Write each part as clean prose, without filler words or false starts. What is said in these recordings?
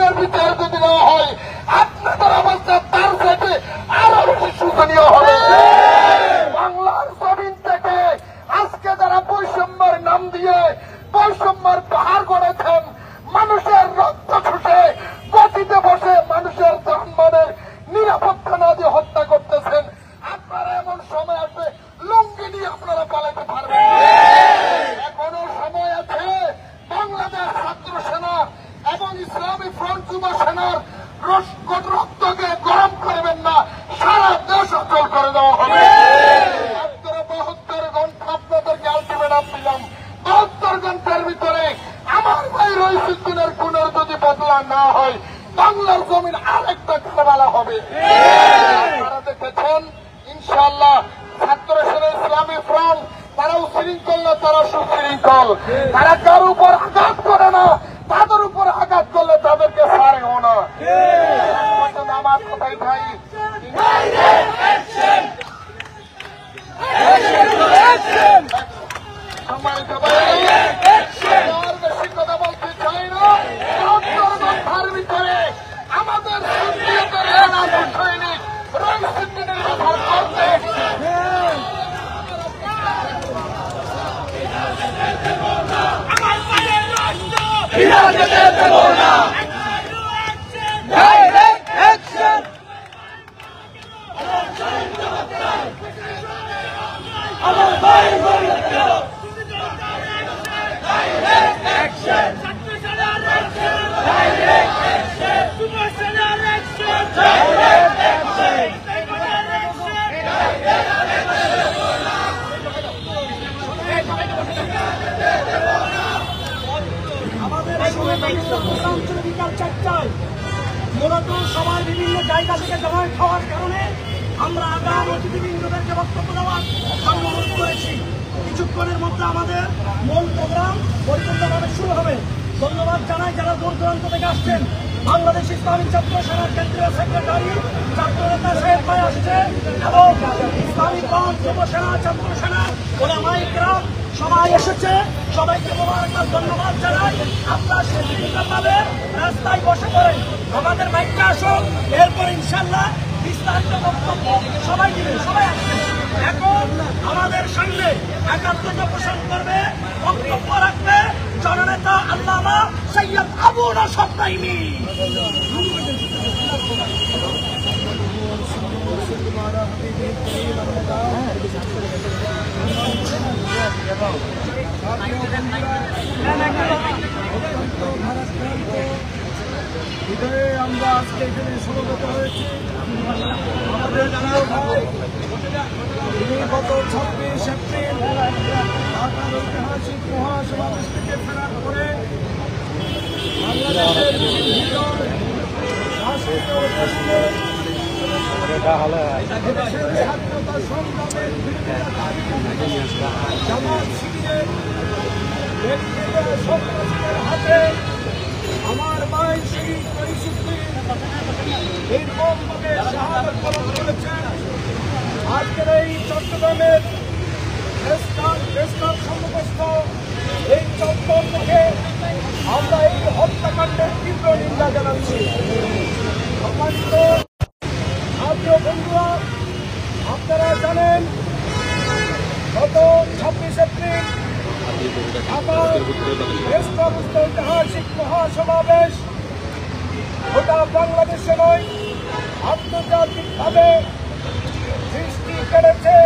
দিনের ভিতরে যদি নেওয়া হয় আপনাদের অবস্থা তার সাথে আরো বেশি শোচনীয় হবে। বাংলার জমিন থেকে আজকে যারা বৈষম্যের নাম দিয়ে বৈষম্যের পাহাড় গড়েছেন, মানুষের রক্ত শুষে গতিতে বসে মানুষের যানবাহনের নিরাপত্তা না দিয়ে হত্যা করতেছেন, আপনারা এমন সময় আসবে লুঙ্গি নিয়ে আপনারা পালাতে পারবেন। এখনো সময় আছে। বাংলাদেশ ছাত্র সেনা এবং ইসলামী ফ্রন্ট যুব সেনার রক্তকে গরম করবেন না, সারা দেশ অচল করে দেওয়া হবে। 72 ঘন্টা আপনাদেরকে আলটিমেটাম দিলাম। 72 ঘন্টার ভিতরে আমার ভাই রইসুদ্দিনের খুনের যদি বদলা না হয়, বাংলার জমিন আরেকটা খেলা হবে। আপনারা দেখেছেন ইনশাআল্লাহ ছাত্র সেনা ইসলামী ফ্রন্ট তারা উশৃঙ্খল না, তারা সুশৃঙ্খল। তারা কার উপর আঘাত করে না, তাদের উপর আঘাত করলে তাদেরকে ছাড়েও না। আমার কথাই ভাই, বেশি কথা বলতে চাই না। 72 ঘন্টার ভিতরে আমাদের সৈনিক রইসুদ্দিনের ব্যবহার করতে বিকাল 4টায় মূলত সবাই বিভিন্ন জায়গা থেকে জমায়েত হওয়ার কারণে আমরা আগাম অতিথিবৃন্দদেরকে বক্তব্য দেওয়ার অনুরোধ করেছি। কিছুক্ষণের মধ্যে আমাদের মূল প্রোগ্রাম পরিপূর্ণভাবে শুরু হবে। ধন্যবাদ জানাই যারা দূর দূরান্ত থেকে আসছেন। বাংলাদেশ ইসলামী ছাত্র সেনার কেন্দ্রীয় সেক্রেটারি ছাত্র নেতা সাহেব ভাই আসছে এবং ইসলামী ফ্রন্ট যুব সেনা ছাত্র সেনা ওলামায়ে কেরাম সবাই এসেছে। সবাইকে মোবারকবাদ ধন্যবাদ জানাই। আপনারা সুশৃঙ্খলভাবে রাস্তায় বসে পড়েন, আমাদের মাইকটা আসুন, এরপর ইনশাল্লাহ বিস্তারিত বক্তব্য সবাই দিবেন। সবাই আসবেন। এখন আমাদের সঙ্গে একাত্মতা পোষণ করবে, বক্তব্য রাখবে জননেতা আল্লামা সৈয়দ আবু নসর নাঈমী। হৃদয়ে আমরা আজকে এখানে সমবেত হয়েছি। আমাদের তিনি গত 26 এপ্রিল ঢাকার ঐতিহাসিক মহাসমাবেশ থেকে ফেরার পরে বাংলাদেশের স্বাধীনতা সংগ্রামের জামাত শিবিরের সন্ত্রাসীদের হাতে আমার ভাই শহীদ রইসুদ্দিন নির্মমভাবে শাহাদাত বরণ করেছেন। আজকের এই চট্টগ্রামের প্রেসক্লাব সম্মুখস্থ এই চত্বর থেকে আমরা এই হত্যাকাণ্ডের তীব্র নিন্দা জানাচ্ছি। সম্মানিত জাতীয় বন্ধুরা, আপনারা জানেন গত 26 এপ্রিল ঢাকার প্রেসক্লাবস্থ ঐতিহাসিক মহাসমাবেশ গোটা বাংলাদেশে নয় আন্তর্জাতিকভাবে সৃষ্টি করেছে।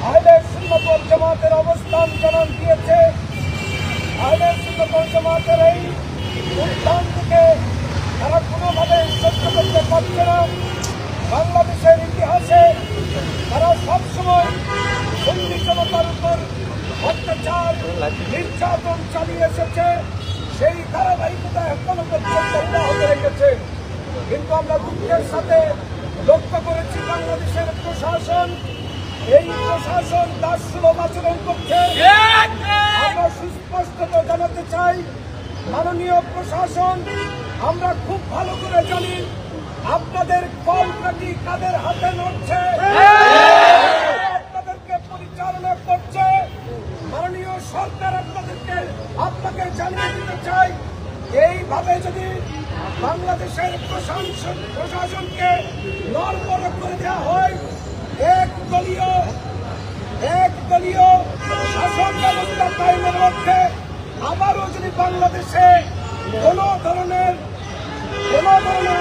আহলে সুন্নাত ওয়াল জামাতের অবস্থান জানান দিয়েছে। আহলে সুন্নাত ওয়াল জামাতের এই উত্থানকে তারা কোনোভাবে সহ্য করতে পারছে না। বাংলাদেশের ইতিহাসে তারা সবসময় সুন্নি জনতার উপর অত্যাচার নির্যাতন চালিয়ে এসেছে। সেই ধারাবাহিকতা এখনো পর্যন্ত অব্যাহত রেখেছে। কিন্তু আমরা দুঃখের সাথে লক্ষ্য করেছি বাংলাদেশের প্রশাসন, এই প্রশাসন দাসসুলভ আচরণ করছে। আমরা সুস্পষ্টত জানাতে চাই, মাননীয় প্রশাসন, আমরা খুব ভালো করে জানি আপনাদের কলকাঠি কাদের হাতে নড়ছে, আপনাদেরকে পরিচালনা করছে। মাননীয় সরকার আপনাকে জানিয়ে দিতে চাই, এই এইভাবে যদি বাংলাদেশের প্রশাসনকে নড়বড় করে দেওয়া হয়, একদলীয় শাসন ব্যবস্থা কায়েমের মধ্যে আবারও যদি বাংলাদেশে কোনো ধরনের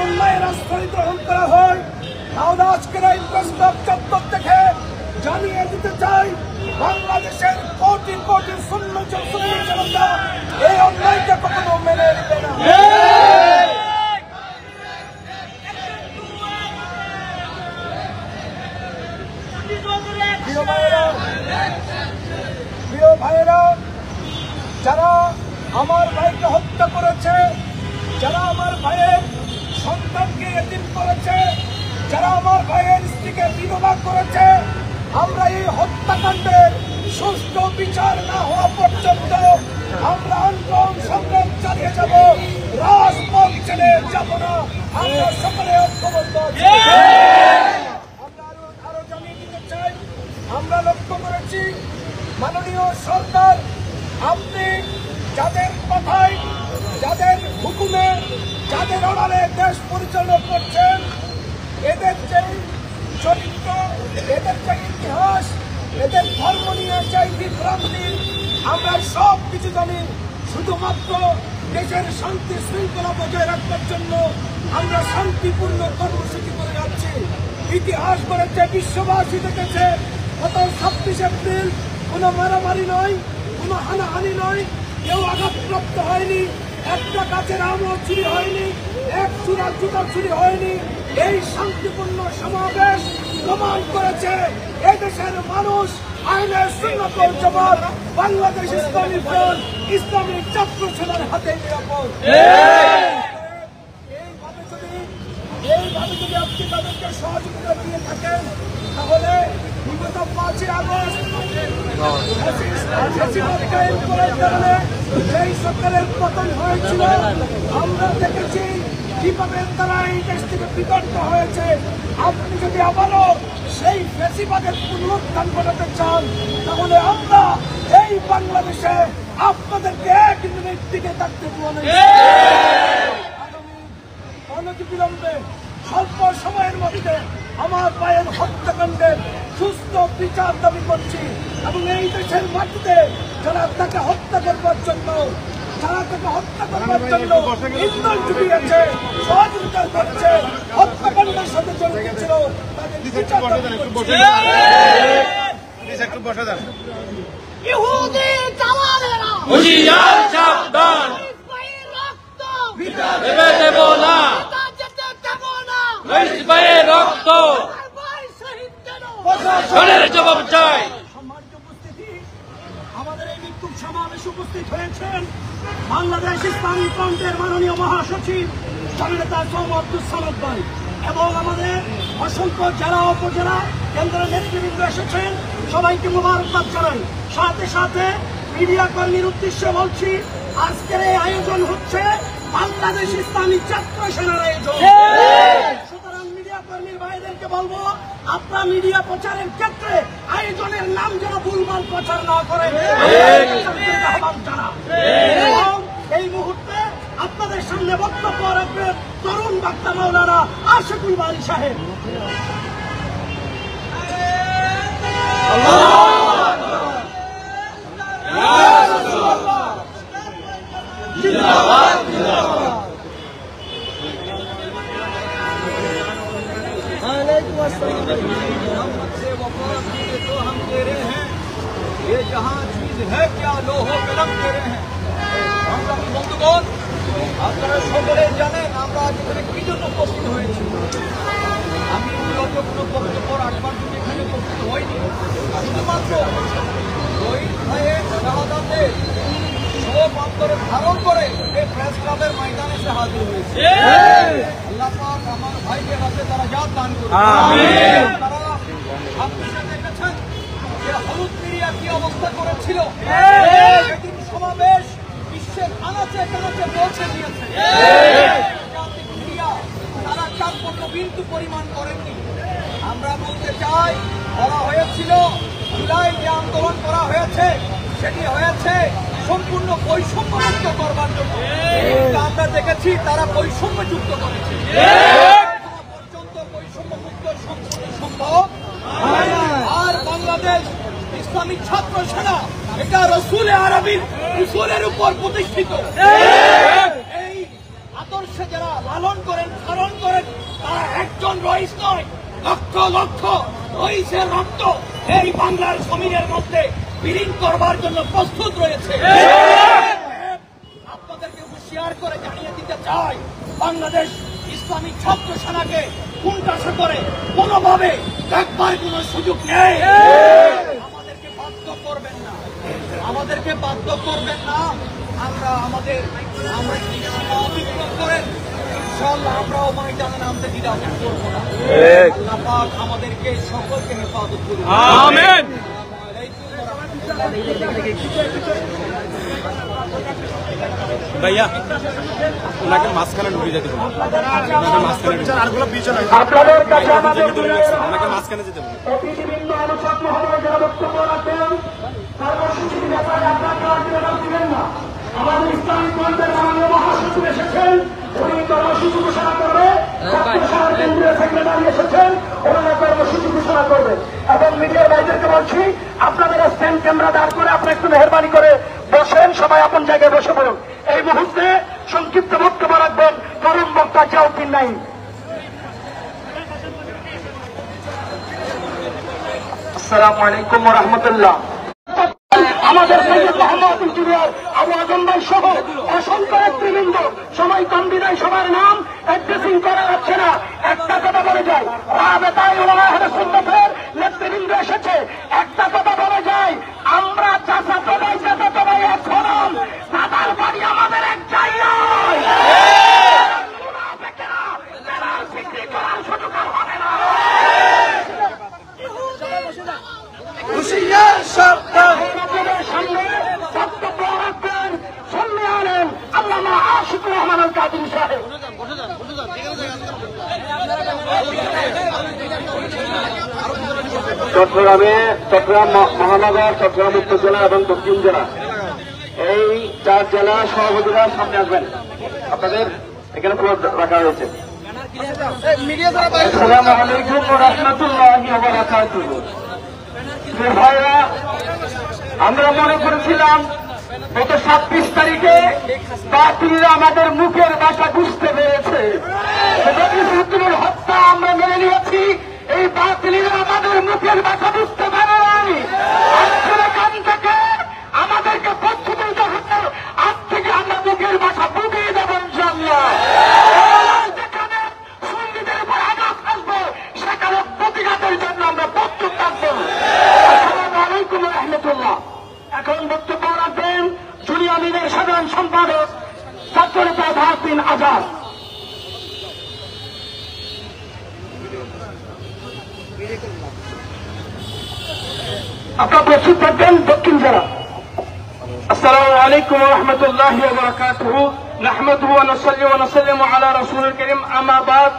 অন্যায়ের আশ্রয় গ্রহণ করা হয়, তাহলে আজকের এই প্রস্তাব চত্বর থেকে জানিয়ে দিতে চাই, বাংলাদেশের কোটি কোটি শূন্য জনতা এই অন্যায়কে কখনো মেনে নেবে না। প্রিয় ভাইয়েরা, যারা আমার ভাইকে হত্যা করেছে, যারা আমার ভাইয়ের সন্তানকে এতিম করেছে, যারা আমার ভাইয়ের স্ত্রীকে বিধবা করেছে, আমরা এই হত্যাকাণ্ডের সুষ্ঠু বিচার না হওয়া পর্যন্ত আমরা আন্দোলন সংগ্রাম চালিয়ে যাব, রাজপথ ছেড়ে যাব না। আমরা সকলে ঐক্যবদ্ধ আছি। আমরা আরো জানিয়ে দিতে চাই, আমরা লক্ষ্য করেছি মাননীয় সরকার, আপনি যাদের কথায়, যাদের হুকুমে, যাদের অর্ডারে দেশ পরিচালনা করছেন, এদের যে চরিত্র, এদের যে ইতিহাস, এদের ধর্ম নিয়ে যে বিভ্রান্তি, আমরা সব কিছু জানি। শুধুমাত্র দেশের শান্তি শৃঙ্খলা বজায় রাখবার জন্য আমরা শান্তিপূর্ণ কর্মসূচি করে যাচ্ছি। ইতিহাস বলেছে, বিশ্ববাসী দেখেছে, গত 26 এপ্রিল কোনো মারামারি নয়, কোনো হানাহানি নয়, কেউ আঘাতপ্রাপ্ত হয়নি, একটা গাছের আমও চুরি হয়নি, এক চূড়া জুতা চুরি হয়নি। এই শান্তিপূর্ণ সমাবেশ প্রমাণ করেছে এদেশের মানুষ আইনের শৃঙ্খল জবাব বাংলাদেশ ইসলামী ফ্রন্ট, ইসলামী ছাত্র সেনার হাতে নিরাপদ। এইভাবে যদি আপনি তাদেরকে সহযোগিতা দিয়ে থাকেন, তাহলে বিগত 5 আগস্ট সেই সরকারের পতন হয়েছিল, আমরা দেখেছি কিভাবে তারা এই দেশ থেকে বিতর্ক হয়েছে। আপনি যদি আবারও সেই ফ্যাসিবাদের পুনরুত্থান ঘটাতে চান, তাহলে আমরা এই বাংলাদেশে আপনাদেরকে এক মিনিট দিকে থাকতে বলে অনতিবিলম্বে স্বল্প সময়ের মধ্যে আমার ভাইয়ের হত্যাকাণ্ডের সুস্থ বিচার দাবি করছি, এবং এই দেশের মাটিতে যারা তাকে হত্যা করবার জন্য ইন্ধন জুগিয়েছে, সহযোগিতা করছে, হত্যাকাণ্ডের সাথে জড়িত ছিল, তাদের বিচার দাবি করছি। ইহুদি জামানেরা হুঁশিয়ার সাবধান, দেবে দেব না, ভাইয়ের রক্ত শোনের জবাব চাই। সম্মানিত উপস্থিতি, আমাদের এই বিক্ষোভ সমাবেশে উপস্থিত হয়েছেন বাংলাদেশ ইসলামী ফ্রন্টের মাননীয় মহাসচিব জননেতা সৌম্য আব্দুল সামাদ ভাই, এবং আমাদের অসংখ্য জেলা উপজেলা কেন্দ্রের নেতৃবৃন্দ এসেছেন। সবাইকে মোবারকবাদ জানাই। সাথে সাথে মিডিয়া কর্মীর উদ্দেশ্যে বলছি, আজকের এই আয়োজন হচ্ছে বাংলাদেশ ইসলামী ছাত্র সেনার আয়োজন। সুতরাং মিডিয়া কর্মীর ভাইদেরকে বলবো, আপনারা মিডিয়া প্রচারের ক্ষেত্রে আয়োজনের নাম যেন ভুলভাল প্রচার না করে আহ্বান জানান। এবং এই মুহূর্তে আপনাদের সামনে বক্তব্য রাখবেন তরুণ বক্তা মাওলানা আশিকুল বারী সাহেব। तो हम तेरे हैं, ये जहाँ चीज है क्या लोहो कलम तेरे हैं। আমরা বন্ধুগণ, আপনারা সকলে জানেন আমরা আজ এখানে কি জন্য উপস্থিত হয়েছি। আমি বিগত কোনো বক্তব্য রাখবার জন্য এখানে উপস্থিত হইনি, শুধুমাত্র শহীদ ভাইয়ের শাহাদাতের শোক অন্তরে ধারণ করে এই প্রেস ক্লাবের ময়দানে এসে হাজির হয়েছে। আল্লাহ পাক আমার ভাইকে হাতে তারা জাত দান করুন। তারা আপনারা দেখেছেন যে হলুদ মিডিয়া কি অবস্থা করেছিল, সেদিন সমাবেশ বিশ্বের আনাচে কানাচে পৌঁছে দিয়েছে। জাতিক মিডিয়া তারা চারপত্র বিন্দু পরিমাণ করেননি। আমরা বলতে চাই, বলা হয়েছিল জুলাই যে আন্দোলন করা হয়েছে সেটি হয়েছে সম্পূর্ণ বৈষম্যযুক্ত করবার জন্য। কিন্তু আমরা দেখেছি তারা বৈষম্যযুক্ত করেছে। পর্যন্ত বৈষম্যমুক্ত সম্পূর্ণ সম্ভব আর বাংলাদেশ ইসলামিক ছাত্র সেনা এটা রসুলে আরবির উসুলের উপর প্রতিষ্ঠিত। এই আদর্শে যারা লালন করেন ধারণ করেন তারা একজন রইস নয়, লক্ষ লক্ষ রইসের রক্ত এই বাংলার জমিনের মধ্যে বিলীন করবার জন্য প্রস্তুত রয়েছে। আপনাদেরকে হুঁশিয়ার করে জানিয়ে দিতে চাই, বাংলাদেশ ইসলামিক ছাত্র সেনাকে কোণঠাসা করে কোনোভাবে দেখবার কোনো সুযোগ নেই। আমাদেরকে বাধ্য করবেন না, আমাদেরকে বাধ্য করবেন না। আমরা সীমা অতিক্রম করেন ইনশাআল্লাহ আমরাও ময়দানে নামতে দ্বিধাবোধ করবো না। আল্লাহ পাক আমাদেরকে সকলকে হেফাজত করুন। আমিন। ভাইয়া ওনাকে মাঝখানে ঢুকে যেতে বলুন। আপনাদের কাছে আমাদের ওনাকে মাঝখানে যেতে বলুন। বিভিন্ন আলোচক মহোদয় যারা বক্তব্য রাখেন কর্মসূচির ব্যাপারে আপনাকে আর বিনোদন দিবেন না। আমাদের ইসলামিক মঞ্চের মাননীয় মহাসচিব এসেছেন, উনি কর্মসূচি ঘোষণা করবে। কেন্দ্রীয় সেক্রেটারি এসেছেন, ওনারা কর্মসূচি ঘোষণা করবে। এবং মিডিয়ার ভাইদেরকে বলছি, আপনাদের স্ট্যান্ড ক্যামেরা দাঁড় করে আপনি একটু মেহরবানি করে বসেন, সবাই আপন জায়গায় বসে পড়ুন। এই মুহূর্তে সংক্ষিপ্ত বক্তব্য রাখবেন তরুণ বক্তা জিয়াউদ্দিন নাঈম। আসসালামু আলাইকুম ওয়া রাহমাতুল্লাহ। আমাদের সৈয়দ মোহাম্মদ ইঞ্জিনিয়ার আবু আজম ভাই সহ অসংখ্য নেতৃবৃন্দ, সময় কম বিদায় সবার নাম অ্যাড্রেসিং করা যাচ্ছে না, একটা কথা বলে যায়, রাবেতায়ে উলামায়ে আহলে সুন্নাতের নেতৃবৃন্দ এসেছে, একটা কথা বলে যায়, আমরা চাচাতো ভাই এক সমান, দাদার বাড়ি আমাদের এক জায়গায়। মুনাফিকরা যারা বিক্রি করার সুযোগ আর হবে না। হুঁশিয়ার সাবধান। সামনে বক্তব্য রাখবেন সামনে আনেন আল্লামা আশিকুর রহমান আল কাদির সাহেব। চট্টগ্রাম মহানগর, চট্টগ্রাম উত্তর জেলা এবং দক্ষিণ জেলা, এই 4 জেলা সভাপতিরা সামনে আসবেন। আপনাদের এখানে পুরো রাখা হয়েছে। আসসালামু আলাইকুম ওয়া রাহমাতুল্লাহি ওয়া বারাকাতুহু। ভাইরা, আমরা মনে করেছিলাম গত 26 তারিখে বাতিলরা আমাদের মুখের ভাষা বুঝতে পেরেছে। হত্যা আমরা মেনে নিয়েছি, এই বাতিলরা আমাদের মুখের ভাষা বুঝতে পারে নাই। এখান থেকে আমাদেরকে পদ্ধতি হবে, আজ থেকে আমরা মুখের ভাষা বুঝিয়ে দেবো ইনশাআল্লাহ। যেখানে সঙ্গীদের উপর আঘাত আসবে সেখানে প্রতিঘাতের জন্য আমরা প্রস্তুত থাকবো। আসসালামু আলাইকুম ওয়া রাহমাতুল্লাহ। এখন বক্তব্য রাখবেন জুনিয়র লীগের সাধারণ সম্পাদক ছাত্রনেতা ভাসিন আজাদ। আপনার প্রস্তুত থাকবেন দক্ষিণ জেলা। আসসালামু আলাইকুম ওয়া রাহমাতুল্লাহি ওয়া বারাকাতুহু। নাহমাদুহু ওয়া নুসাল্লি ওয়া নুসাল্লিমু আলা রাসূলিল কারীম, আম্মা বাদ।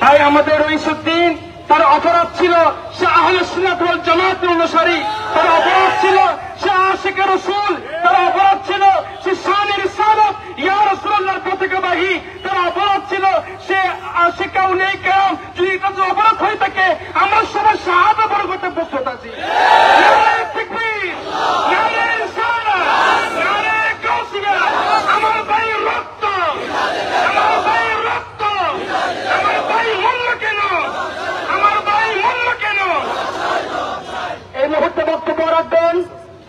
তাই আমাদের রইসুদ্দিন, তার অপরাধ ছিল সে আহলে সুন্নাত ওয়াল জামাতের অনুসারী, তার অপরাধ ছিল সে আশিকে রাসূল, তার অপরাধ ছিল সে শানে রিসালাত ইয়া রাসূলুল্লাহর পতাকাবাহী, তার অপরাধ ছিল সে আশিকে উলামায়ে কেরাম। যদি এটা অপরাধ হয়ে থাকে আমরা সবাই শাহাদা বড় করতে প্রস্তুত আছি। নারে তাকবীর, নারে রিসালাত, নারে গাউসিয়া। আমার ভাই রক্ত, আমার ভাই রক্ত, আমার ভাই মূল্য কেন, আমার ভাই মূল্য কেন। এই মুহূর্তে বক্তব্য রাখবেন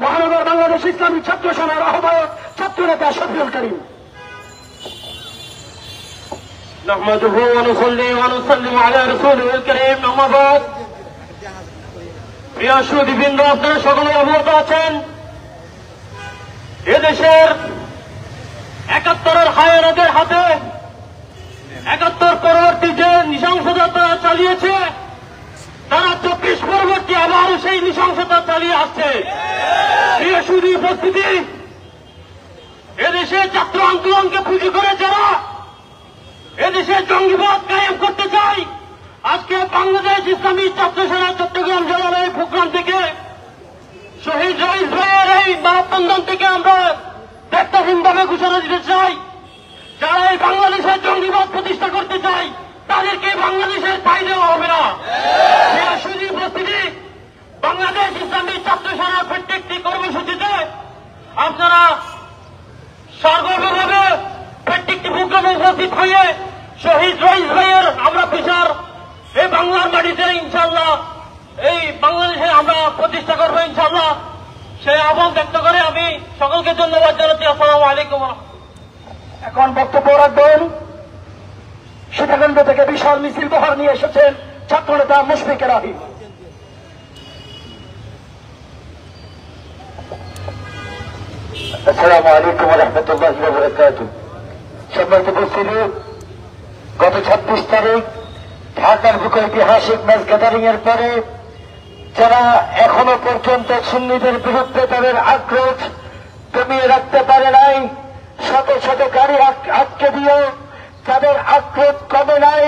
মহানগর বাংলাদেশ ইসলামী ছাত্র সেনার আহ্বায়ক ছাত্রনেতা শফিউল করিম। নাহমাদুহু ওয়া নুসাল্লি ওয়া নুসাল্লিমু আলা রাসূলিল কারীম, আম্মা বাদ। প্রিয় সুধীবৃন্দ, আপনারা সকলে অবগত আছেন এদেশের 71 হায়নাদের হাতে 71 পরবর্তী যে নৃশংসতা তারা চালিয়েছে, তারা 24 পরবর্তী আবার সেই নৃশংসতা চালিয়ে আসছে। প্রিয় সুধী উপস্থিতি, এদেশে ছাত্র আন্দোলনকে পুঁজি করে যারা এদেশে জঙ্গিবাদ কায়েম করতে চায়, আজকে বাংলাদেশ ইসলামী ছাত্র সেনা চট্টগ্রাম জেলার এই প্রোগ্রাম থেকে শহীদ রইস ভাইয়ের এই মানববন্ধন থেকে আমরা ব্যক্তহীনভাবে ঘোষণা দিতে চাই, যারা এই বাংলাদেশের জঙ্গিবাদ প্রতিষ্ঠা করতে চায় তাদেরকে বাংলাদেশের ঠাঁই দেওয়া হবে না। শুধু উপস্থিতি বাংলাদেশ ইসলামী ছাত্র সেনার প্রত্যেকটি কর্মসূচিতে আপনারা সর্বভাবে প্রত্যেকটি প্রোগ্রামে উপস্থিত হয়ে শহীদ রইস ভাইয়ের আমরা বিচার এই বাংলার মাটিতে ইনশাল্লাহ এই বাংলাদেশে আমরা প্রতিষ্ঠা করবো ইনশাল্লাহ, সেই আহ্বান ব্যক্ত করে আমি সকলকে ধন্যবাদ জানাচ্ছি। আসসালামু আলাইকুম। এখন বক্তব্য রাখবেন সীতাকুণ্ড থেকে বিশাল মিছিল বহর নিয়ে এসেছেন ছাত্রনেতা মুশফিকুর রহিম। আসসালামু আলাইকুম ওয়া রাহমাতুল্লাহি ওয়া বারাকাতুহু। সম্মানিত উপস্থিতি, গত 26 তারিখ ঢাকার বুকে ঐতিহাসিক ম্যাচ গ্যাদারিং এর পরে যারা এখনো পর্যন্ত সুন্নিদের বিরুদ্ধে তাদের আক্রোশ দমিয়ে রাখতে পারে নাই, শত শত গাড়ি আটকে দিয়ে তাদের আক্রোশ কমে নাই,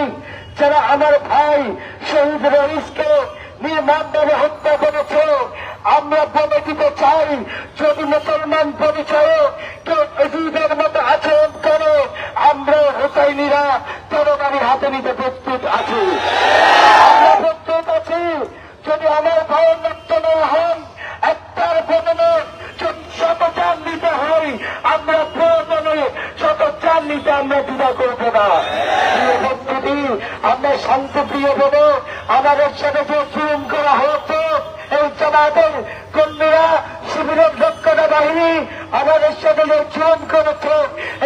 যারা আমার ভাই শহীদ রইসকে নির্মমভাবে হত্যা করেছে, আমরা বলে দিতে চাই, যদি মুসলমান পরিচয়ে কেউ এজিদের মতো আচরণ করে, আমরা হুসাইনিরা তরবারি হাতে নিতে প্রস্তুত আছি। আমরা প্রস্তুত আছি, যদি আমার ভাইয়ের মুক্ত না হন, একটার বদলে শত চান নিতে হয়, আমরা প্রয়োজনে শত চান নিতে আমরা দ্বিধা করব না। উপস্থিতি, আমরা শান্তিপ্রিয় বলে আমাদের সাথে যে জুলুম করা হয়েছে, এই জামাতের কর্মীরা শিবিরের দক্ষতা বাহিনী আমাদের সাথে যে জুলুম করেছে,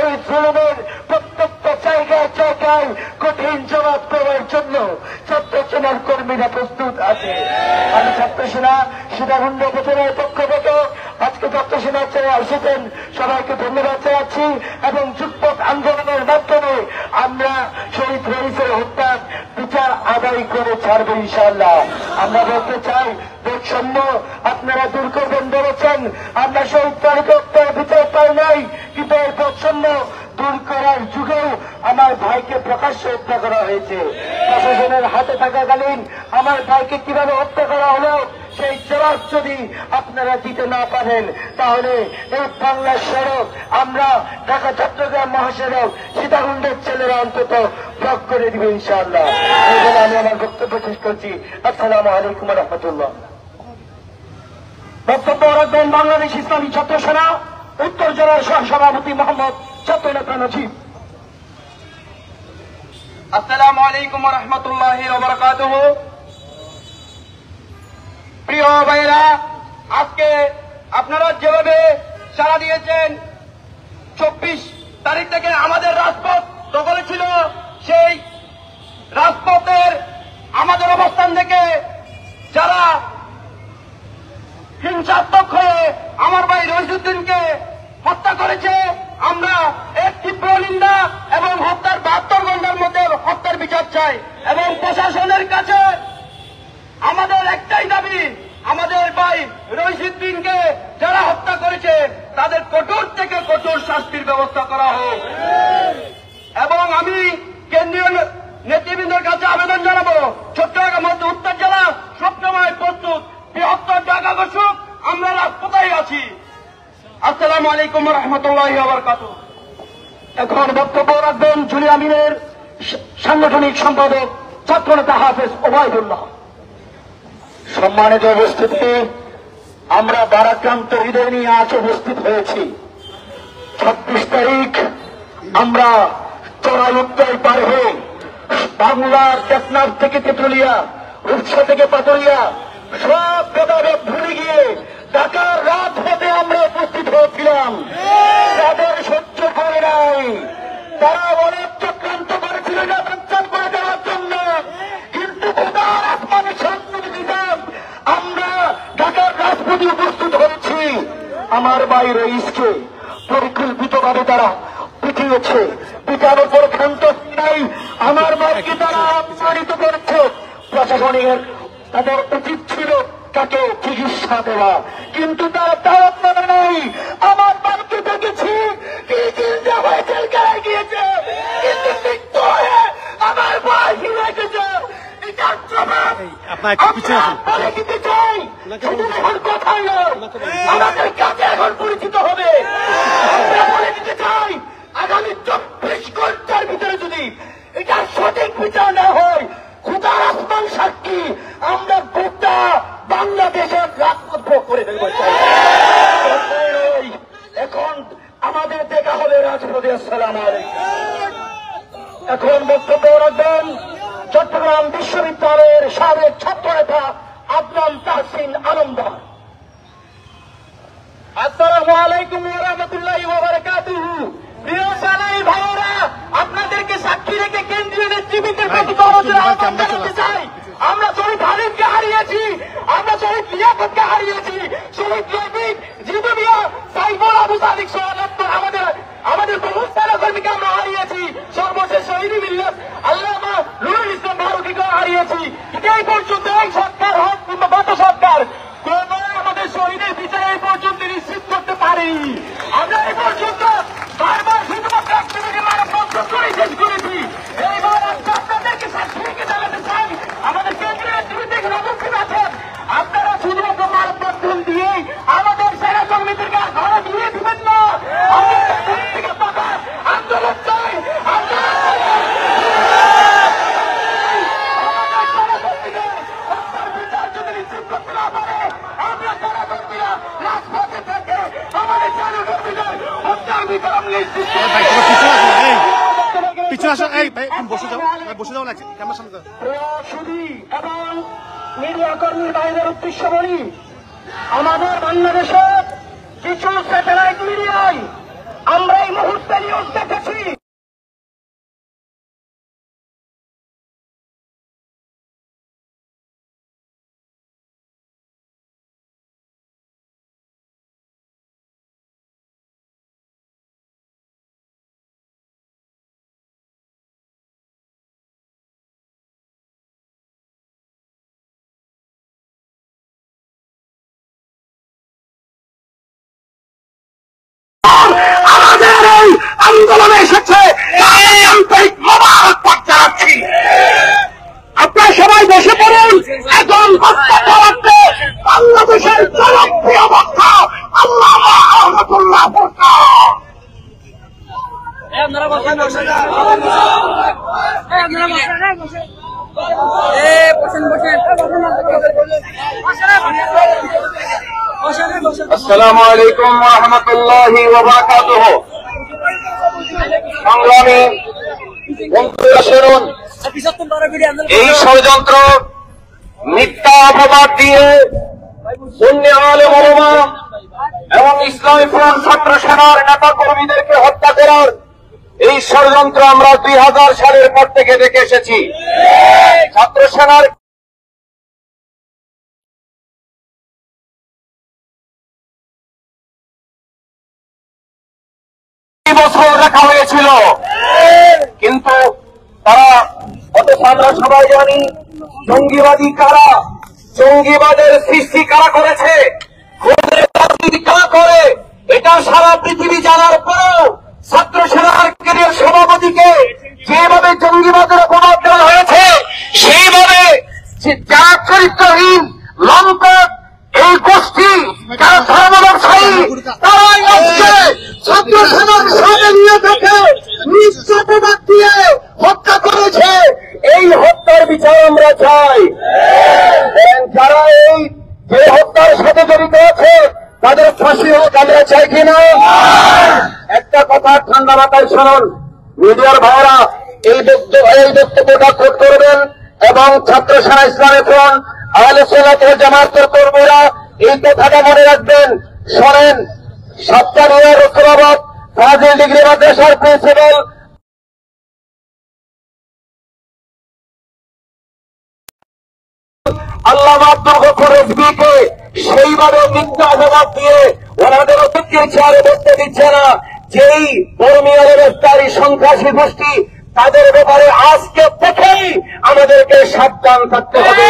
এই জুলুমের প্রত্যেকটা জায়গায় জায়গায় কঠিন জবাব দেওয়ার জন্য ছাত্র সেনার কর্মীরা প্রস্তুত আছে। আমি ছাত্র সেনা সীতাকুণ্ড উপজেলার পক্ষ থেকে আজকে ছাত্র সেনার ছেড়ে এসেছেন, সবাইকে ধন্যবাদ জানাচ্ছি এবং যুগপৎ আন্দোলনের মাধ্যমে আমরা শহীদ রইসের হত্যার বিচার আদায় করে ছাড়ব ইনশাআল্লাহ। আমরা বলতে চাই, বৈষম্য আপনারা দূর করবেন বলেছেন, আমরা শহীদ তারিখে হত্যার বিচার পাই নাই, কিন্তু এই বৈষম্য দূর করার যুগেও আমার ভাইকে প্রকাশ্যে হত্যা করা হয়েছে। প্রশাসনের হাতে থাকাকালীন আমার ভাইকে কিভাবে হত্যা করা হলো সেই জবাব যদি আপনারা দিতে না পারেন, তাহলে এই বাংলার সড়ক আমরা ঢাকা চট্টগ্রাম মহাসড়ক সীতাকুণ্ডের ছেলেরা অন্তত ব্লক করে দিবে ইনশাআল্লাহ। এই বলে আমি আমার বক্তব্য শেষ করছি। আসসালামু আলাইকুম ওয়া রাহমাতুল্লাহ। বক্তব্য রাখবেন বাংলাদেশ ইসলামী ছাত্র সেনা উত্তর জেলার সহ সভাপতি মোহাম্মদ ছাত্রনেতা নজিব। আসসালামু আলাইকুম ওয়া রাহমাতুল্লাহি ওয়া বারাকাতুহু। প্রিয় ভাইরা, আজকে আপনারা যেভাবে সাড়া দিয়েছেন, 24 তারিখ থেকে আমাদের রাজপথ দখলে ছিল, সেই রাজপথের আমাদের অবস্থান থেকে যারা হিংসাত্মক হয়ে আমার ভাই রইসুদ্দিনকে হত্যা করেছে, আমরা এর তীব্র নিন্দা এবং হত্যার 72 ঘন্টার মধ্যে হত্যার বিচার চাই। এবং প্রশাসনের কাছে আমাদের একটাই দাবি, আমাদের ভাই রইসুদ্দিনকে যারা হত্যা করেছে তাদের কঠোর থেকে কঠোর শাস্তির ব্যবস্থা করা হোক। এবং আমি কেন্দ্রীয় নেতৃবৃন্দের কাছে আবেদন জানাবো, চট্টগ্রাম মধ্য উত্তর জেলা সবসময় প্রস্তুত, বৃহত্তর ঢাকা ঘোষক আমরা রাজপথেই আছি। আসসালামু আলাইকুম ওয়া রাহমাতুল্লাহি ওয়া বারাকাতুহু। এখন বক্তব্য রাখবেন জুলিয়ামিনের সাংগঠনিক সম্পাদক ছাত্রনেতা হাফেজ ওবায়দুল্লাহ। সম্মানিত উপস্থিতি, আমরা ভারাক্রান্ত হৃদয় নিয়ে আজ উপস্থিত হয়েছি। 26 তারিখ আমরা চড়াই উত্তরাই পার হয়ে বাংলার টেকনাফ থেকে তেতুলিয়া, রূপসা থেকে পাতুরিয়া সব ভেদাভেদ ভুলে গিয়ে ঢাকার রাত হতে আমরা উপস্থিত হয়েছিলাম। তাদের সহ্য করে নাই, তারা অনেক চক্রান্ত করেছিল নির্বাচন করে দেওয়ার জন্য, কিন্তু খোদার আসমানে সম্মতি দিতাম আমরা ঢাকার রাজপথে উপস্থিত হয়েছি। আমার ভাই রইসকে পরিকল্পিতভাবে তারা পিটিয়েছে, পিটানোর পর ক্ষান্ত নাই, আমার ভাইকে তারা অপমানিত করেছে। প্রশাসনের তাদের উচিত ছিল তাকে চিকিৎসা দেওয়া, কিন্তু তারা তাও মানে নাই। আমার ভাইকে দেখেছি গিয়েছে, কিন্তু মৃত্যু হয়ে আমার ভাই ফিরে এসেছে। এটার জবাব আপনার একটু পিছিয়ে আসুন। বলে দিতে চাই, শুধু কথাই নয়, আমাদের কাছে এখন পরিচিত হবে। আমরা বলে দিতে চাই, আগামী 24 ঘন্টার ভিতরে যদি এটা সঠিক বিচার না হয়, খোদার আসমান সাক্ষী, আমরা গোটা বাংলাদেশের রাজপথ ভোগ করে ফেলবো। এখন আমাদের দেখা হবে রাজপথে। আসসালামু আলাইকুম। এখন বক্তব্য রাখবেন চট্টগ্রাম বিশ্ববিদ্যালয়ের সাবেক ছাত্র নেতা আদনান তাহসিন আলমদার। আসসালামু আলাইকুম ওয়া রাহমাতুল্লাহি ওয়া বারাকাতুহু। প্রিয় সানাই ভাইরা, আপনাদেরকে সাক্ষী রেখে কেন্দ্রীয় নেতৃবৃন্দের প্রতি আহ্বান জানাতে চাই। আমরা শহীদ হালিমকে হারিয়েছি, আমরা শহীদ লিয়াকতকে হারিয়েছি, শহীদ লবিক, জিদু মিয়া, সাইফুল, আবু সাদিক সহ আমাদের বহু সেনাকর্মীকে আমরা হারিয়েছি। সর্বশেষ শহীদ মিল্লাত আল্লামা নুরুল ইসলাম ফারুকীকে হারিয়েছি। এই পর্যন্ত এই সরকার হোক কিংবা গত সরকার কোন আমাদের শহীদের বিচার এই পর্যন্ত নিশ্চিত করতে পারেনি। আমরা এই পর্যন্ত বারবার শুধুমাত্র একটি মানব বন্ধন করে শেষ করেছি। এইবার আপনাদেরকে সাক্ষী রেখে জানাতে চাই, আমাদের কেন্দ্রীয় নেতৃত্বে উপস্থিত আছেন, আপনারা শুধুমাত্র মানব বন্ধন দিয়ে আমাদের সেনা কর্মীদেরকে ঘরে দিয়ে দিবেন না। আন্দোলন চাই, যদি নিশ্চিত করতে না পারে, আমরা সেনা কর্মীরা রাজপথে থেকে আমাদের সেনা কর্মীদের হত্যার বিতরণ নিশ্চিত পিছনে আসো। এই ভাই বসে যাও, বসে যাও না, ক্যামেরার সামনে যাও। সুধী এবং মিডিয়া কর্মীর বাইরের উদ্দেশ্য বলি, আমাদের বাংলাদেশের কিছু স্যাটেলাইট মিডিয়ায় আমরা এই মুহূর্তে নিউজ দেখেছি। আমাদের এই আন্দোলনে এসেছে, আপনারা সবাই বসে পড়ুন। এখন বক্তব্য রাখতে বাংলাদেশের জনপ্রিয় বক্তা আল্লামা রহমতুল্লাহ বক্তা। আসসালামু আলাইকুম ওয়া রাহমাতুল্লাহি ওয়া বারাকাতুহু। সংগ্রামী বন্ধুরা শুনুন, এই ষড়যন্ত্র মিথ্যা অপবাদ দিয়ে সুন্নি আলেম ওলামা এবং ইসলামী ফ্রন্ট ছাত্র সেনার নেতা কর্মীদেরকে হত্যা করার এই ষড়যন্ত্র আমরা 2000 সালের পর থেকে দেখে এসেছি। ছাত্র সেনার বছর রাখা হয়েছিল, কিন্তু তারা আমরা সবাই জানি জঙ্গিবাদী কারা, জঙ্গিবাদের সৃষ্টি কারা করেছে, রাজনীতি কারা করে, এটা সারা পৃথিবী জানার পরেও ছাত্র সেনার কেন্দ্রীয় সভাপতিকে যেভাবে জঙ্গিবাদের অপবাদ দেওয়া হয়েছে, সেইভাবে যারা চরিত্রহীন লম্পট এই গোষ্ঠী, যারা ধর্ম ব্যবসায়ী, তারাই আজকে ছাত্র সেনার সামনে নিয়ে থেকে নিশ্চয়তা দিয়ে হত্যা করেছে। এই হত্যার বিচার আমরা চাই। যারা এই যে হত্যার সাথে জড়িত আছে তাদের ফাঁসি হোক আমরা চাই কিনা? একটা কথা ঠান্ডা মাথায় শুনুন, মিডিয়ার ভাইরা এই বক্তব্যটা কোট করবেন এবং ছাত্র সেনা ইসলামী ফ্রন্ট আহলে সুন্নাত ওয়াল জামাতের কর্মীরা এই কথাটা মনে রাখবেন। শোনেন, সাতকানিয়া রসুলাবাদ ফাজিল ডিগ্রি মাদ্রাসার প্রিন্সিপাল আল্লামা আব্দুল গফুর রিজভীকে সেইভাবে মিথ্যা অপবাদ দিয়ে ওনাদের অতিথির চেয়ারে বসতে দিচ্ছে না। যেই ধর্মীয় ব্যবস্থারী সন্ত্রাসী গোষ্ঠী, তাদের ব্যাপারে আজকে থেকেই আমাদেরকে সাবধান থাকতে হবে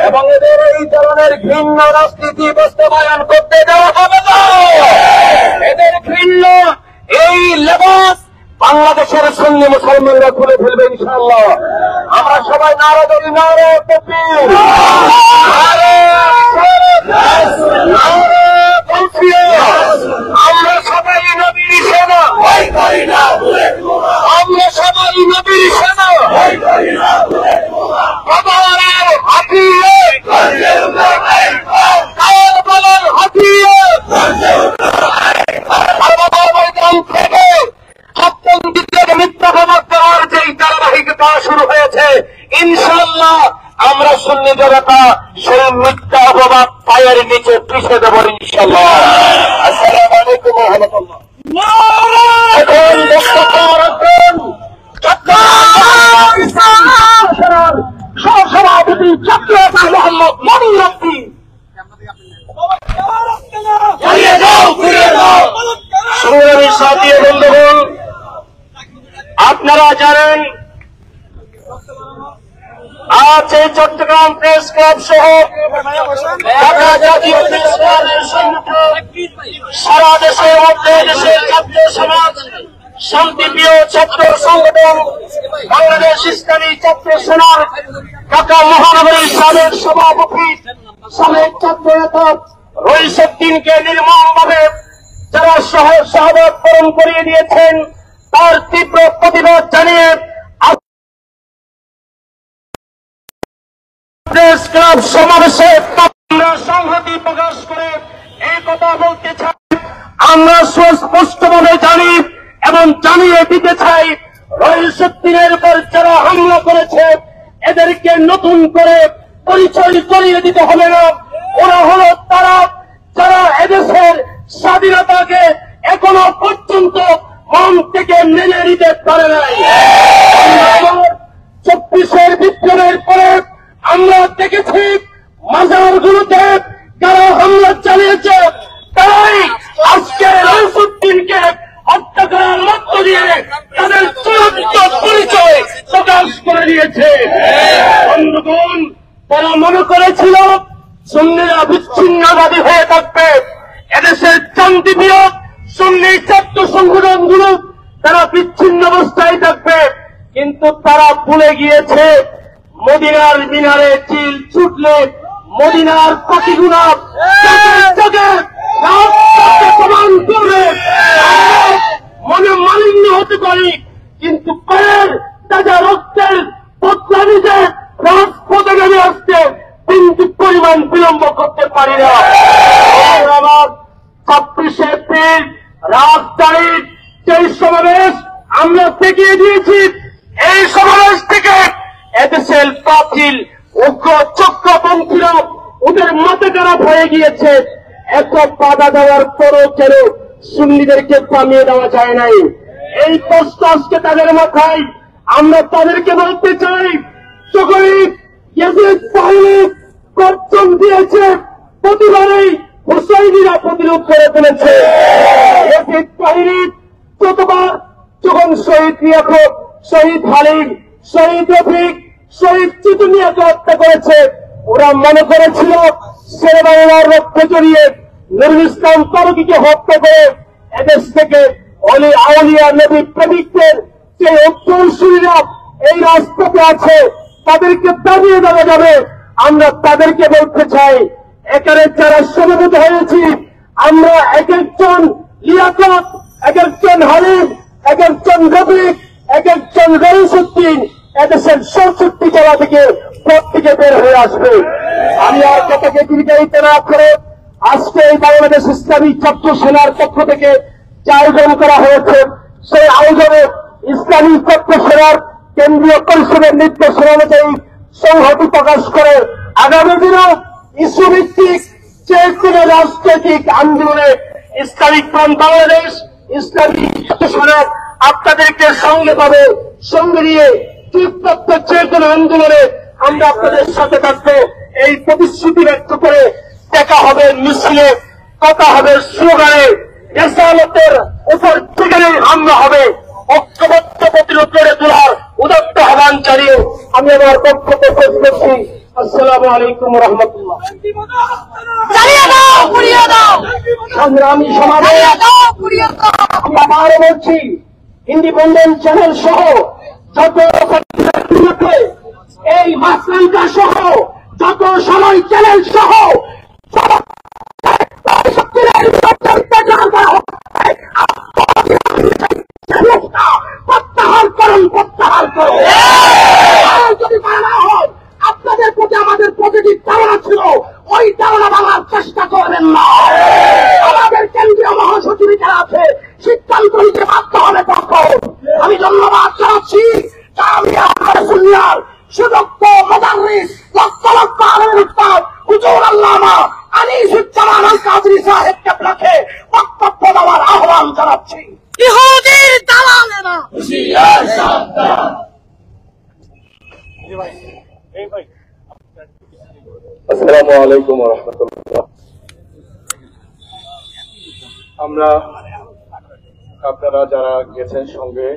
এবং এদের এই ধরনের ঘৃণ্য রাজনীতি বাস্তবায়ন করতে দেওয়া হবে না। এদের ঘৃণ্য এই লেবাস বাংলাদেশের সুন্নি মুসলমানরা খুলে ফেলবে ইনশাআল্লাহ। আমরা সবাই নারা ধরি, নারে তাকবীর, নারে আমরা সবাই নবীর সেনা, আমরা সবাই নবীর সেনা, বাবার হাতিয়ে কারবালার হাতিয়ে ময়দান থেকে আতঙ্কিতদের মিথ্যা খবর দেওয়ার যেই ধারাবাহিকতা শুরু হয়েছে, ইনশাআল্লাহ আমরা সুন্নি জনতা সেই মিথ্যা অপবাদ পায়ের নিচে পিছিয়ে দেব ইনশাআল্লাহ। আসসালামু আলাইকুম ওয়া রাহমাতুল্লাহ। এখন বক্তব্য রাখবেন সহসভাপতি চট্টগ্রাম মোহাম্মদ মনির আব্দি। সংগ্রামী সাথী বন্ধুগণ, আপনারা জানেন আজ এই চট্টগ্রাম প্রেস ক্লাব সহ ঢাকা জাতীয় প্রেস ক্লাবের সঙ্গে সারা দেশের মধ্যে দেশের ছাত্র সমাজ, শান্তিপ্রিয় ছাত্র সংগঠন বাংলাদেশ ইসলামী ছাত্র সেনার ঢাকা মহানগরীর সাবেক সভাপতি, সাবেক ছাত্র নেতা রইসুদ্দিনকে নির্মমভাবে যারা শাহাদাত বরণ করিয়ে দিয়েছেন, তার তীব্র প্রতিবাদ জানিয়ে প্রেস ক্লাব সমাবেশে আমরা সংহতি প্রকাশ করে এই কথা বলতে চাই। আমরা সুস্পষ্টভাবে জানি এবং জানিয়ে দিতে চাই, রইসুদ্দিনের উপর যারা হামলা করেছে এদেরকে নতুন করে পরিচয় করিয়ে দিতে হবে না। ওরা হলো তারা যারা এদেশের স্বাধীনতাকে এখনো পর্যন্ত মন থেকে মেনে নিতে পারে নাই। 24-এর বিপ্লবের পরে আমরা দেখেছি মাজারগুলোতে যারা হামলা চালিয়েছে তারাই আজকে রইসুদ্দিনকে হত্যা করার মধ্য দিয়ে তাদের চূড়ান্ত পরিচয় প্রকাশ করে দিয়েছে। বন্ধুগণ, তারা মনে করেছিল সুন্নিরা বিচ্ছিন্নবাদী হয়ে থাকবে, এদেশের শান্তিপ্রিয় সুন্নি ছাত্র সংগঠনগুলো তারা বিচ্ছিন্ন অবস্থায় থাকবে, কিন্তু তারা ভুলে গিয়েছে মদিনার মিনারে চিল ছুটলে মদিনার পাখিগুলা প্রমাণ করবে। মনে মালিন্য হতে পারি, কিন্তু পায়ের তাজা রক্তের বদলা নিতে রাজপথে নেমে আসতে কিন্তু পরিমাণ বিলম্ব করতে পারি না। আমার 26 এপ্রিল রাজধানীর যে সমাবেশ আমরা দেখিয়ে দিয়েছি, এই সমাবেশ থেকে এদেশের প্রাচীন উগ্র চক্রপন্থীরা ওদের মাথা খারাপ হয়ে গিয়েছে। এত বাধা দেওয়ার পরও কেন সুন্নিদেরকে থামিয়ে দেওয়া যায় নাই? এই প্রশ্ন আজকে তাদের মাথায়। আমরা তাদেরকে বলতে চাই, যখনই ইয়াজিদ বাহিনী গর্জন দিয়েছে প্রতিবারেই হুসাইনিরা প্রতিরোধ করে তুলেছে। ইয়াজিদ বাহিনী যতবার যখন শহীদ ইয়াকুব, শহীদ হালিম, শহীদ রফিক, শহীদ চিতুনিয়াকে হত্যা করেছে, ওরা মনে করেছিল শেরবাংলার রক্তে জড়িয়ে নুরুল ইসলাম ফারুকীকে হত্যা করে এদেশ থেকে অলি আউলিয়া নবী প্রেমিকদের যে উত্তরসূরিরা এই রাস্তাতে আছে তাদেরকে দাবিয়ে দেওয়া যাবে। আমরা তাদেরকে বলতে চাই, এখানে যারা সমবেত হয়েছি আমরা এক একজন লিয়াকত, এক একজন হালিম, এক একজন রফিক, এক একজন রইসুদ্দিন এদেশের 64 জেলা থেকে পথ থেকে বের হয়ে আসবে। আমি আর কথাকে দীর্ঘায়িত না করে আজকে এই বাংলাদেশ ইসলামী ছাত্র সেনার পক্ষ থেকে যে আয়োজন করা হয়েছে, সেই আয়োজনে ইসলামী ছাত্র সেনার কেন্দ্রীয় পরিষদের নির্দেশনা অনুযায়ী সংহতি প্রকাশ করে আগামী দিনেও ইস্যুভিত্তিক যে কোনো রাজনৈতিক আন্দোলনে ইসলামিক ফ্রন্ট বাংলাদেশ, ইসলামী ছাত্র সেনা আপনাদেরকে সঙ্গে পাবে, সঙ্গে নিয়ে চুপচাপ যে কোনো আন্দোলনে আমরা আপনাদের সাথে থাকবো। এই প্রতিশ্রুতি ব্যক্ত করে দেখা হবে মিছিলে, কথা হবে স্লোগানে, রেসালতের উপর যেখানে হামলা হবে ঐক্যবদ্ধ প্রতিরোধ করে তোলার উদাত্ত আহ্বান জানিয়ে আমি আমার বক্তব্য শেষ করছি। আসসালামু আলাইকুম ওয়া রাহমাতুল্লাহ। সংগ্রামী সমাজে আমি আবারও বলছি, ইন্ডিপেন্ডেন্ট চ্যানেল সহ যত এই মাসলাঙ্কা সহ যত সময় চ্যানেল সহ জানাচ্ছি কামিয়াব রাসূলুল্লাহর সুদক্ষ মুদাররিস লক্ষ লক্ষ আলেমের উস্তাদ হুজুর আল্লামা আনিসুজ্জামান আল কাদরি সাহেব কেবলাকে বক্তব্য দেওয়ার আহ্বান জানাচ্ছি। ইহুদির দালালেরা হুঁশিয়ার সাবধান। আসসালামু আলাইকুম ওয়া রাহমাতুল্লাহ। আমরা আপনারা যারা গেছেন সঙ্গে,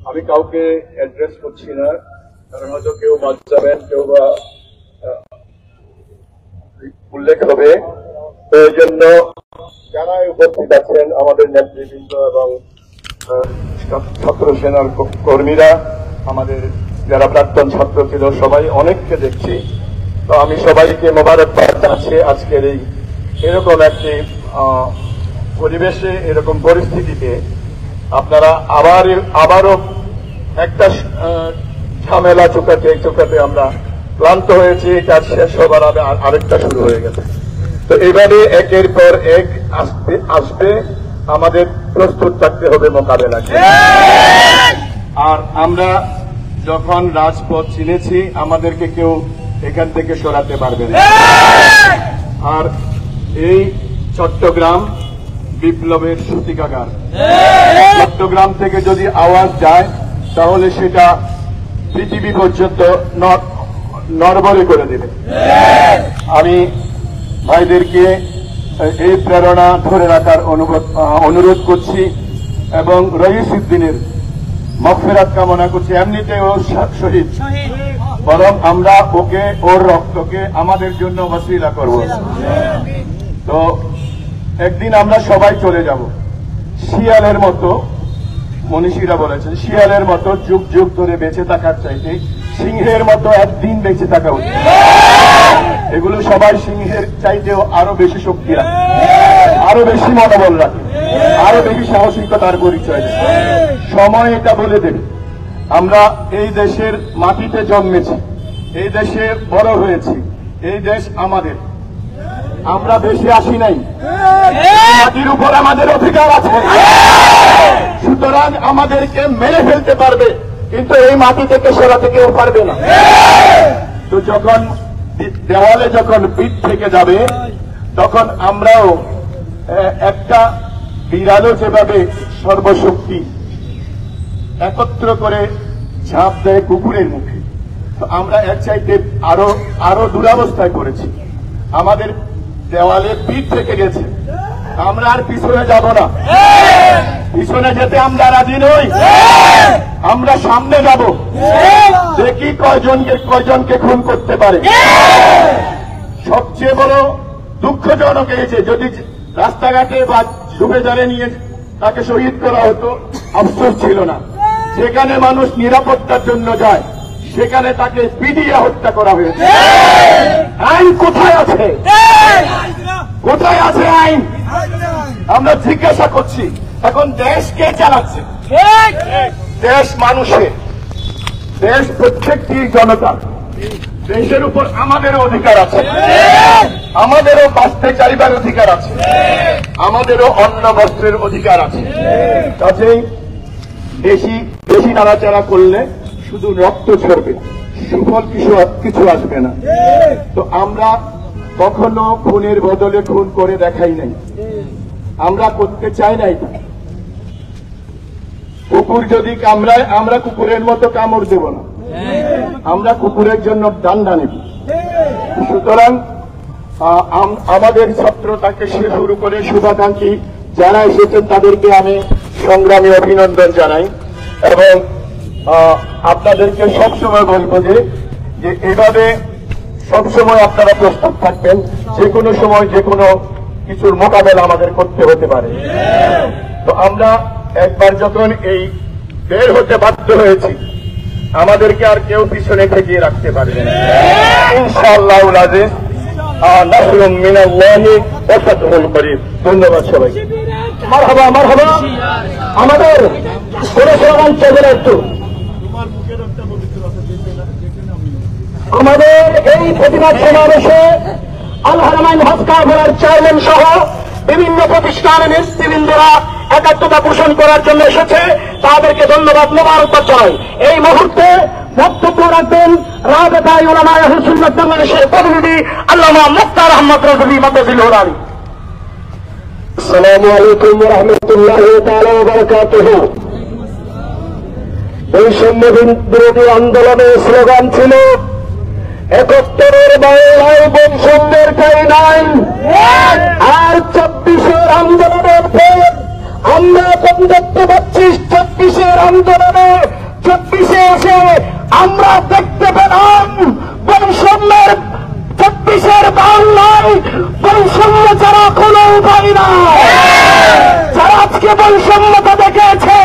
আমি কাউকে অ্যাড্রেস করছি না, কারণ হয়তো কেউ বাদ যাবেন, কেউ বা উল্লেখ হবে। তো এই জন্য যারা উপস্থিত আছেন আমাদের নেতৃবৃন্দ এবং ছাত্র সেনার কর্মীরা, আমাদের যারা প্রাক্তন ছাত্র ছিল সবাই, অনেককে দেখছি। তো আমি সবাইকে মোবারকবাদ জানাচ্ছি আজকের এই এরকম একটি পরিবেশে, এরকম পরিস্থিতিতে আপনারা আবারও একটা ঝামেলা চোকাতে আমরা ক্লান্ত হয়েছি। কাজ শেষ হবার আরেকটা শুরু হয়ে গেছে। তো এইভাবে একের পর এক আসবে, আমাদের প্রস্তুত থাকতে হবে মোকাবেলাকে। আর আমরা যখন রাজপথ চিনেছি, আমাদেরকে কেউ এখান থেকে সরাতে পারবে না। আর এই চট্টগ্রাম বিপ্লবের সূতিকাগার, চট্টগ্রাম থেকে যদি আওয়াজ যায় তাহলে সেটা পৃথিবী পর্যন্ত নড়বড়ে করে দেবে। আমি ভাইদেরকে এই প্রেরণা ধরে রাখার অনুরোধ করছি এবং রইসুদ্দিনের মাগফিরাত কামনা করছি। এমনিতে ও শহীদ, বরং আমরা ওকে, ওর রক্তকে আমাদের জন্য ওসিলা করব। তো একদিন আমরা সবাই চলে যাব। শিয়ালের মতো, মনীষীরা বলেছেন, শিয়ালের মতো যুগ যুগ ধরে বেঁচে থাকার চাইতে সিংহের মতো একদিন বেঁচে থাকা উচিত। এগুলো সবাই সিংহের চাইতেও আরো বেশি শক্তি রাখে, আরো বেশি মনোবল রাখে, আরো বেশি সাহসিকতার পরিচয় দেয়। সময় এটা বলে দেবে। আমরা এই দেশের মাটিতে জন্মেছি, এই দেশে বড় হয়েছি, এই দেশ আমাদের। আমরা বেশি আসি নাই, মাটির উপর আমাদের অধিকার আছে। সুতরাং আমাদেরকে মেরে ফেলতে পারবে, কিন্তু এই মাটি থেকে সরাতে কেউ পারবে না। তো যখন দেওয়ালে যখন পিঠ থেকে যাবে, তখন আমরাও একটা বিড়ালও যেভাবে সর্বশক্তি একত্র করে ঝাঁপ দেয় কুকুরের মুখে, তো আমরা এর চাইতে আরো দুরাবস্থায় পড়েছি। আমাদের দেওয়ালে পিঠ থেকে গেছে, আমরা আর পিছনে যাব না। পিছনে যেতে আমরা রাজি নই, আমরা সামনে যাব। দেখি কয়জনকে খুন করতে পারে। সবচেয়ে বড় দুঃখজনক এই যে, যদি রাস্তাঘাটে বা সুবেদারে নিয়ে তাকে শহীদ করা হতো, আফসোস ছিল না। যেখানে মানুষ নিরাপত্তার জন্য যায়, সেখানে তাকে পিটিয়ে হত্যা করা হয়েছে। আইন কোথায় আছে? কোথায় আছে আইন? আমরা জিজ্ঞাসা করছি। এখন দেশ কে চালাচ্ছে? দেশ মানুষের, দেশ প্রত্যেকটি জনতা। দেশের উপর আমাদেরও অধিকার আছে, আমাদেরও বাঁচতে চাইবার অধিকার আছে, আমাদেরও অন্ন বস্ত্রের অধিকার আছে। কাজেই বেশি নাড়াচাড়া করলে শুধু রক্ত ছড়বে, সুফল কিছু আসবে না। তো আমরা কখনো খুনের বদলে খুন করে দেখাই নাই, আমরা করতে চাই নাই। কুকুর যদি কামড়ায়, আমরা কুকুরের মতো কামড় দেব না, আমরা কুকুরের জন্য ডান্ডা নেব। সুতরাং আমাদের ছাত্রটাকে শুরু করে শুভাকাঙ্ক্ষী যারা এসেছেন তাদেরকে আমি সংগ্রামী অভিনন্দন জানাই এবং আপনাদেরকে সবসময় বলবো যে এভাবে সবসময় আপনারা প্রস্তুত থাকবেন। যে কোনো সময় যে কোনো কিছুর মোকাবেলা আমাদের করতে হতে পারে। তো আমরা একবার যখন এই বের হতে বাধ্য হয়েছি, আমাদেরকে আর কেউ পিছনে ঠেকিয়ে রাখতে পারবে না। ইনশাআল্লাহুল আজিজ, নাসরুম মিনাল্লাহি ওয়া ফাতহুল করিব। ধন্যবাদ সবাই। মারহাবা মারহাবা। আমাদের অঞ্চলের একটু আমাদের এই প্রতিবাদ সমাবেশে আল হারামাইন হজ কাফেলার চেয়ারম্যান সহ বিভিন্ন প্রতিষ্ঠানের নেতৃবৃন্দরা একাত্মতা পোষণ করার জন্য এসেছে, তাদেরকে ধন্যবাদ মোবারকবাদ জানাই। এই মুহূর্তে বক্তব্য রাখবেন রাবেতায়ে উলামায়ে আহলে সুন্নাত বাংলাদেশের প্রতিনিধি আল্লামা মুখতার আহমদ রাজভী মাদ্রাসাতুল আলী। আসসালামু আলাইকুম ওয়া রাহমাতুল্লাহি তাআলা ওয়া বারাকাতুহু। বৈষম্য বিরোধী আন্দোলনের স্লোগান ছিল 71-এর বাংলায় বৈষম্যের ঠাঁই নাই। আর 24-এর আন্দোলনের পর আমরা দেখতে পাচ্ছি 24-এর আন্দোলনে 24-এ এসে আমরা দেখতে পেলাম বৈষম্যের 24-এর বাংলায় বৈষম্য ছাড়া কোনো উপায় নাই। যারা আজকে বৈষম্যতা দেখেছে,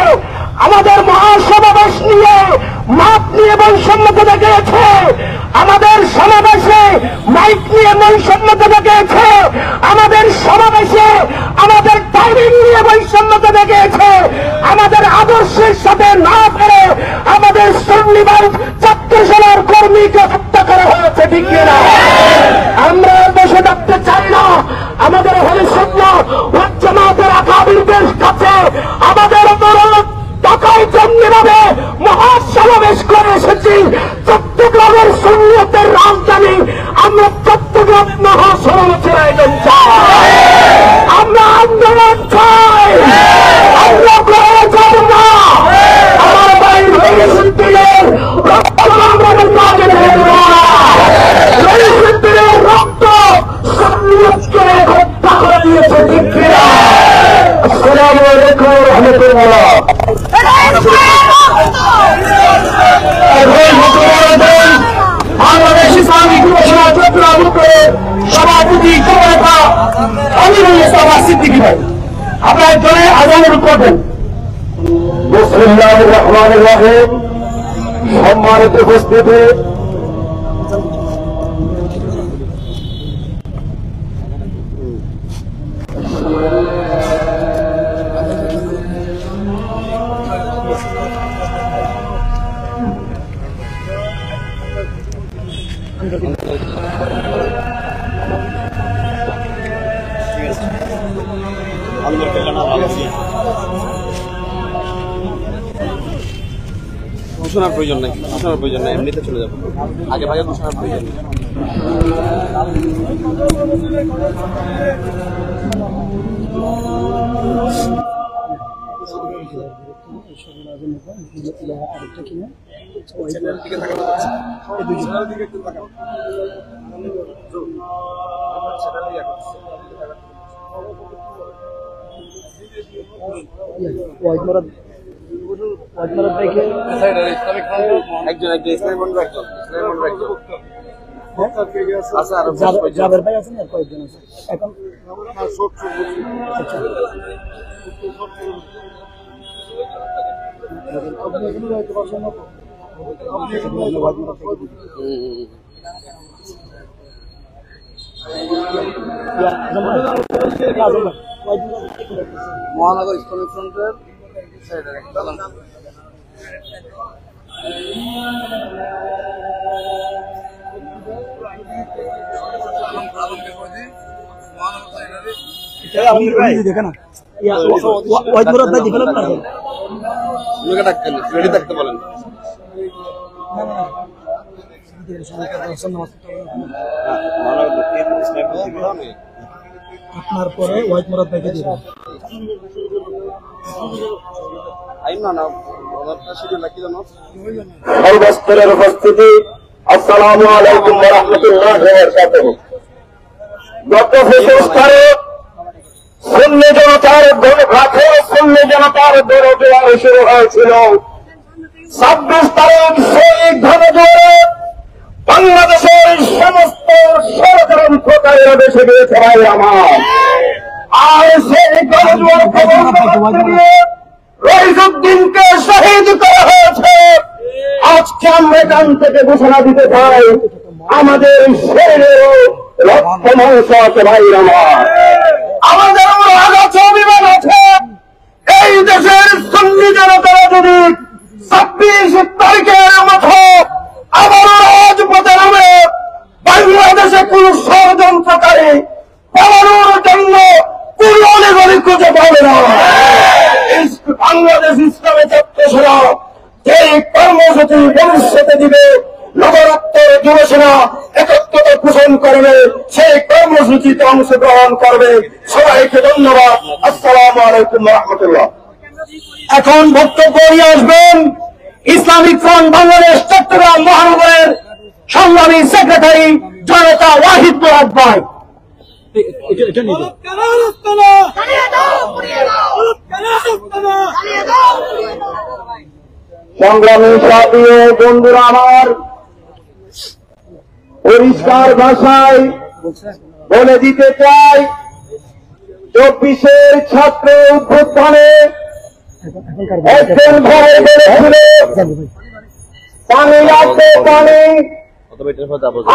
আমাদের মহাসমাবেশ নিয়ে মাপ নিয়ে বৈষম্যতা দেখেছে, আমাদের সমাবেশে মাইক নিয়ে বৈষম্যতা দেখেছে, আমাদের সমাবেশে আমাদের টাইমিং নিয়ে বৈষম্যতা দেখেছে, আমাদের আদর্শের সাথে না পেরে আমাদের সুন্নিবাদ ছাত্র সেনার কর্মীকে হত্যা করা হয়েছে, ঠিক কিনা? আমরা বসে থাকতে চাই না। আমাদের আহলে সুন্নাত ওয়াল জামাতের আকাবিরদের কাছে আমাদের অনুরোধ, ঢাকায় যেমনিভাবে মহাসমাবেশ করে এসেছি, চট্টগ্রামের সুন্নিয়তের রাজধানী, আমরা চট্টগ্রামে মহাসমাবেশের আয়োজন চাই। আমরা আন্দোলন চাই, আমরা ঘরে যাব না। আমার ভাই রহিসুদ্দিনের রক্ত আমাদের কাজে দেব না। রহিসুদ্দিনের রক্ত সুন্নিয়তকে হত্যা করে দিয়েছে, ঠিক কিনা? আসসালামু আলাইকুম ওয়া রাহমাতুল্লাহ। বাংলাদেশ ইসলামিক ঘোষণা চট্টগ্রাম সভাপতি জননেতা আমিরুল ইসলাম সিদ্দিকী ভাই, আপনার জন্য আজানের করবেন। বিসমিল্লাহির রহমানির রহিম। সম্মানিত উপস্থিতি, ঘোষণার প্রয়োজন নাই, ঘোষণার প্রয়োজন নাই, এমনিতে চলে যাবো। আগে ভাগে ঘোষণার প্রয়োজন নেই। জাবের ভাই আছেন আর কয়েকজন আছে এখন। মহানগর ইসলামিক ফ্রন্টের দেখে না ওয়াইদুরাত ভাই ডেভেলপ করবেন, ওনাকে ডাকতেন, রেডি থাকতে বলেন। আপনার পরে ওয়াইদ মুরাদ ভাইকে দিবেন। উপস্থিতি, আসসালামু আলাইকুম ওয়া রাহমাতুল্লাহি ওয়া বারাকাতুহু। গত ফেব্রুয়ারি সুন্নি জনতার ঘাটে সুন্নি জনতার দৌড় শুরু হয়েছিল। 26 তারিখ সেই ঘনজোয়ারে বাংলাদেশের সমস্ত ষড়যন্ত্রকারীরা দেশে গিয়েছে ভাই আমার। আর সেই ঘনজোয়ার রহিসুদ্দিনকে শহীদ করা হয়েছে। আজকে আমরা এখান থেকে ঘোষণা দিতে চাই, আমাদের শরীরেও রক্ত মাংস আছে ভাই আমার, আমাদের রাগ আছে, অভিমান আছে। এই দেশের সুন্নি জনতারা যদি 26 তারিখের মতো আবারও রাজপথে নামে, বাংলাদেশে কোন ষড়যন্ত্রকারী পালানোর জন্য কোন অনেক খুঁজে পাবে না। কর্মসূচি ভবিষ্যতে দিবে, নবরত্নের যুবসেনা একত্রতা পোষণ করবে, সেই কর্মসূচিতে অংশগ্রহণ করবে। সবাইকে ধন্যবাদ। আসসালামু আলাইকুম ওয়া রাহমাতুল্লাহ। এখন বক্তব্য নিয়ে আসবেন ইসলামিক ফ্রন্ট বাংলাদেশ চট্টগ্রাম মহানগরের সংগ্রামী সেক্রেটারি জনতা ওয়াহিদ মুরাদ ভাই। সংগ্রামী সাথী ও বন্ধুরা আমার, পরিষ্কার ভাষায় বলে দিতে চাই, 24-এর ছাত্র অভ্যুত্থানে একজন ভাই বলেছিল পানি লাগবে পানি।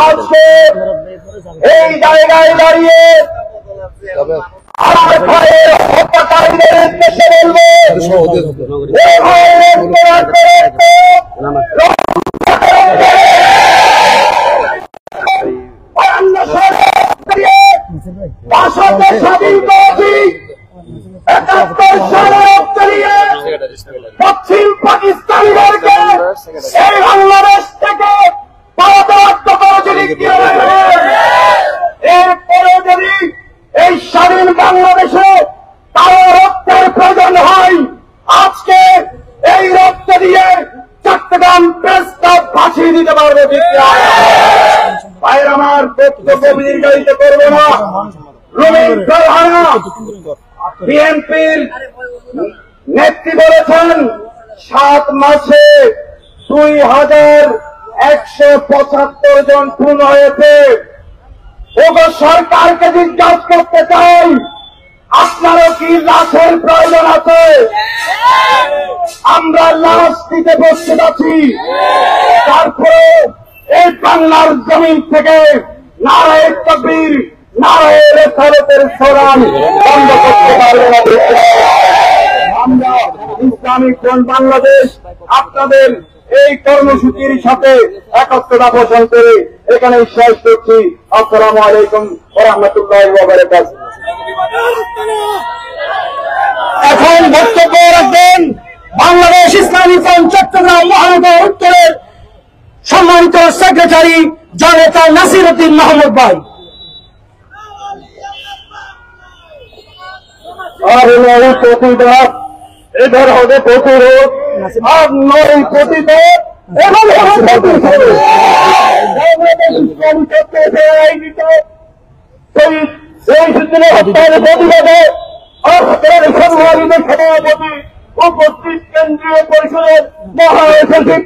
আজকে এই জায়গায় দাঁড়িয়ে আমার ভাইয়ের হত্যাকারীদের উদ্দেশ্যে বলবো, স্বাধীন করেছি 71 সালে চালিয়ে পশ্চিম পাকিস্তানিদেরকে এই বাংলাদেশ থেকে পালাতে করেছিলেন। এরপরে যদি এই স্বাধীন বাংলাদেশে কারো রক্তের প্রয়োজন হয়, আজকে এই রক্ত দিয়ে চট্টগ্রাম প্রেস ক্লাব ভাসিয়ে দিতে পারবে। ভাইয়ের আমার বক্তব্য দীর্ঘায়িত করবো না। রুমিন ফারহানা বিএনপির নেত্রী বলেছেন 7 মাসে 2175 জন খুন হয়েছে। ওগো সরকারকে জিজ্ঞাসা করতে চাই, আপনারও কি লাশের প্রয়োজন আছে? আমরা লাশ দিতে প্রস্তুত আছি। তারপরে এই বাংলার জমিন থেকে নারায়ে তাকবীর, নারায়ে রিসালাতের স্লোগান বন্ধ করতে পারবে না। আমরা ইসলামিক ফ্রন্ট বাংলাদেশ আপনাদের এই কর্মসূচির সাথে একত্রতা পোষণ করে এখানে শেষ করছি। আসসালামু আলাইকুম ওয়া রাহমাতুল্লাহি ওয়া বারাকাতুহু। এখন বক্তব্য রাখবেন বাংলাদেশ ইসলামী ফ্রন্ট চট্টগ্রাম মহানগর উত্তরের সম্মানিত সেক্রেটারি জনতা নাসির উদ্দিন মাহমুদ ভাই। আর নয় প্রতিবাদ, এবার হবে প্রতিরোধ, আর নয় প্রতিবাদ, এবার হবে প্রতিরোধ। বাংলাদেশ ইসলামী ছাত্রদের আয়োজিত এই সূচনা হত্যার প্রতিবাদে আপনার সম্মানিত সভাপতি উপস্থিত কেন্দ্রীয় পরিষদের মহাসচিব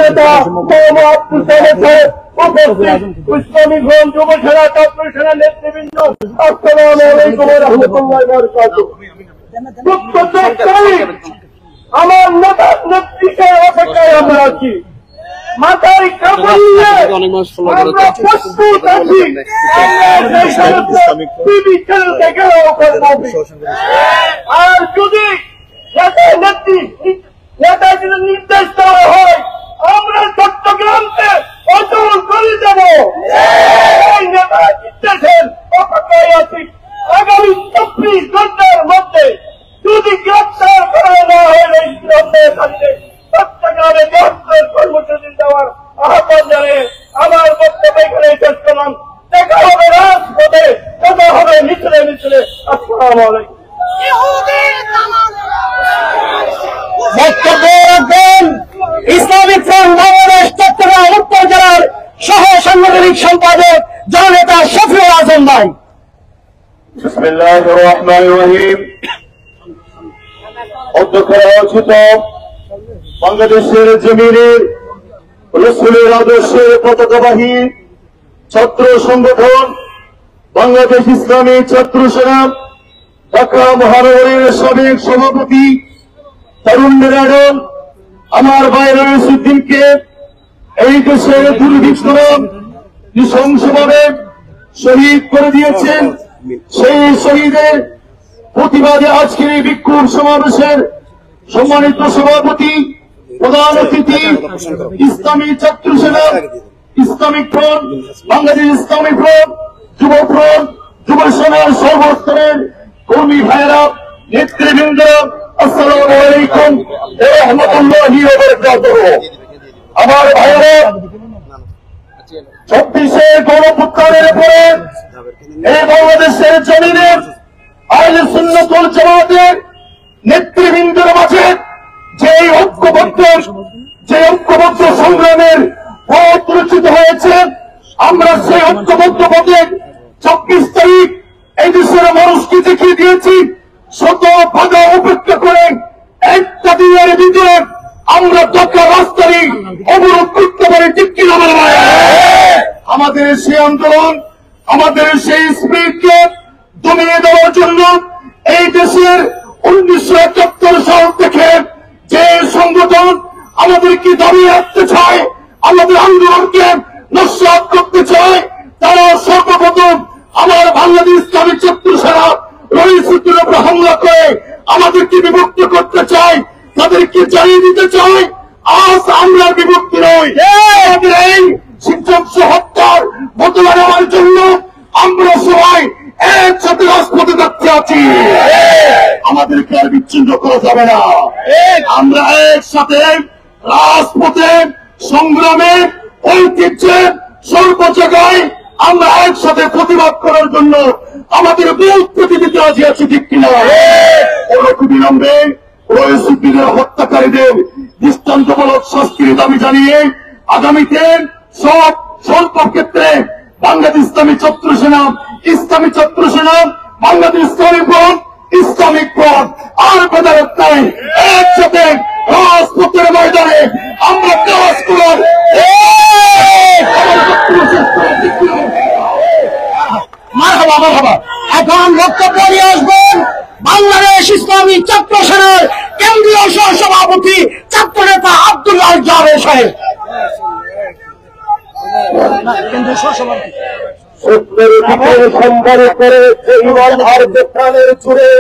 নেতা মোহাম্মদ উপস্থিত ইসলামী ফ্রন্ট যুবসেনা ছাত্রসেনা নেতৃবৃন্দ, আসসালামু আলাইকুম ওয়া রাহমাতুল্লাহি ওয়া বারাকাতুহু। আমার নেতার নেতৃত্বের অপেক্ষায় আমরা আছি। মাথায় কাপড় নিয়ে আমরা প্রস্তুত আছি। টিভি চ্যানেল দেখেও আর যদি নেতা যদি নির্দেশ দেওয়া হয়, আমরা চট্টগ্রামকে অচল করে দেব। এই নেতা নির্দেশের অপেক্ষায় আছি। আগামী 24 ঘন্টার মধ্যে যদি গ্রেপ্তার করা না হয় চট্টগ্রামে গ্রেপ্তার কর্মসূচি দেওয়ার আহ্বান জানিয়ে আমার বক্তব্য এখানে শেষ করলাম। দেখা হবে রাজপথে, দেখা হবে মিছিলে মিছিলে। আসসালামু আলাইকুম। বক্তব্য রাখবেন ইসলামিক ফ্রন্ট বাংলাদেশ চট্টগ্রাম উত্তর জেলার সহ সাংগঠনিক সম্পাদক জননেতা শফিউল আজম ভাই। বিসমিল্লাহির রহমানির রহিম। অধ্যক্ষ আয়োজিত বাংলাদেশের জমিনের রাসূলের আদর্শের পতাকাবাহী ছাত্র সংগঠন বাংলাদেশ ইসলামী ছাত্র সেনা ঢাকা মহানগরীর সাবেক সভাপতি তরুণ মেরাডন আমার ভাই রইসুদ্দিনকে এই দেশের দুর্বৃত্তরা নৃশংসভাবে শহীদ করে দিয়েছেন। সেই শহীদের প্রতিবাদে আজকের এই বিক্ষোভ সমাবেশের সম্মানিত সভাপতি, প্রধান অতিথি, ইসলামী ছাত্র সেনা, Islamic front, Bangladesh Islamic front, যুব ফ্রন্ট, যুব সেনার সর্বস্তরের কর্মী ভাইয়েরা, নেতৃবৃন্দ, আসসালামু আলাইকুম ওয়া রাহমাতুল্লাহি ওয়া বারাকাতুহু। আমার ভাইয়েরা 24শে গণঅভ্যুত্থানের পরে এই বাংলাদেশের জমিনে আহলে সুন্নাত ওয়াল জামাতের নেতৃবৃন্দের মাঝে যে ঐক্যবদ্ধ সংগ্রামের পথ রচিত হয়েছে, আমরা সেই ঐক্যবদ্ধ পথে 24 তারিখ এই দেশের মানুষকে দেখিয়ে দিয়েছি। শত বাধা উপেক্ষা করে একটা দিনের ভিতরে আমরা ঢাকা রাজধানী অবরোধ করতে পারি, ঠিক কিনা বলে? আমাদের সেই আন্দোলন, আমাদের সেই স্পিরিটকে দমিয়ে দেওয়ার জন্য এই দেশের 1971 সাল থেকে যে সংগঠন আমাদেরকে দাবিয়ে রাখতে চায়, আমাদের আন্দোলনকে নস্যাৎ করতে চায়, তারা সর্বপ্রথম আমার বাংলাদেশ ইসলামী ছাত্র সেনা রইসুদ্দিন উপর হামলা করে আমাদেরকে বিভক্ত করতে চায়। তাদেরকে জানিয়ে দিতে চাই, আজ আমরা বিভক্ত নই। আমাদের এই শিক্ষক হত্যার বদলা নেওয়ার জন্য আমরা সবাই একসাথে রাজপথে থাকতে আছি। আমাদেরকে আর বিচ্ছিন্ন করা যাবে না। আমরা একসাথে রাজপথে সংগ্রামে ঐতিহ্যে সর্ব জায়গায় আমরা একসাথে প্রতিবাদ করার জন্য আমাদের বুথ প্রতিনিধি রাজি আছি, ঠিক কিনা? বিলম্বে রইসুদ্দিনের হত্যাকারীদের দৃষ্টান্তমূলক শাস্তির দাবি জানিয়ে আগামীতে সব ক্ষেত্রে বাংলাদেশ ইসলামী ছাত্র সেনা, বাংলাদেশ ইসলামিক ফ্রন্ট আর বেদারত নাই, একসাথে রাজপথের ময়দানে আমরা কাজ করার মারহাবা। এখন বক্তব্য নিয়ে আসবেন বাংলাদেশ ইসলামী ছাত্র সেনার কেন্দ্রীয় সহসভাপতি ছাত্র নেতা আব্দুল্লাহ জাবের সাহেব। সম্বল করে প্রাণের জুড়ে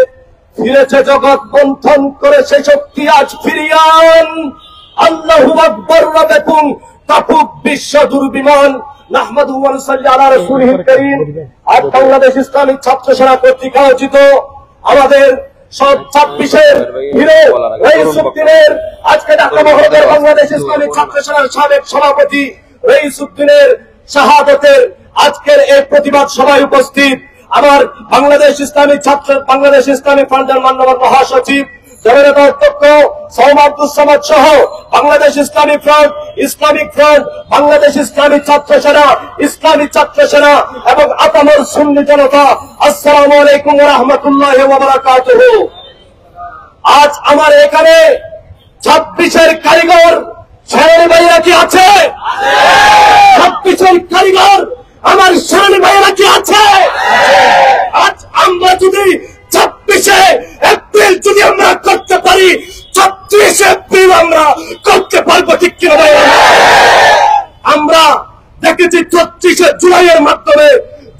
ফিরেছে জগৎ মন্থন করে সে শক্তি আজ ফিরিয়ান। আল্লাহু আকবার রাবেকুম কাপুক বিশ্ব দুর্বিমান নাহমাদুহু ওয়া নুসাল্লি আলা রাসূলিহিল কারীম। আজ বাংলাদেশ ইসলামী ছাত্র সেনা কর্তৃক আয়োজিত আমাদের 26-এর হিরো রইসুদ্দিনের আজকে ঢাকা মহানগর বাংলাদেশ ইসলামী ছাত্র সেনার সাবেক সভাপতি রইসুদ্দিনের শাহাদাতের আজকের এই প্রতিবাদ সভায় উপস্থিত আমার বাংলাদেশ ইসলামী ফ্রন্টের মাননীয় মহাসচিব জননেতা অধ্যক্ষ সৌম আব্দুল সামাদ সহ বাংলাদেশ ইসলামিক ফ্রন্ট, বাংলাদেশ ইসলামী ছাত্র সেনা এবং আপামর সুন্নি জনতা, আসসালামু আলাইকুম ওয়া রাহমাতুল্লাহি ওয়া বারাকাতুহু। আজ আমার এখানে 26-এর কারিগর সেনানী ভাইরা কি আছে? 26-এর কারিগর আমার সেনানী ভাইরা কি আছে? আজ আমরা যদি 26 এপ্রিল যদি আমরা করতে পারি, 36 এপ্রিল আমরা করতে পারবো, ঠিক কিনা ভাইরা? আমরা দেখেছি 34 জুলাইয়ের মাধ্যমে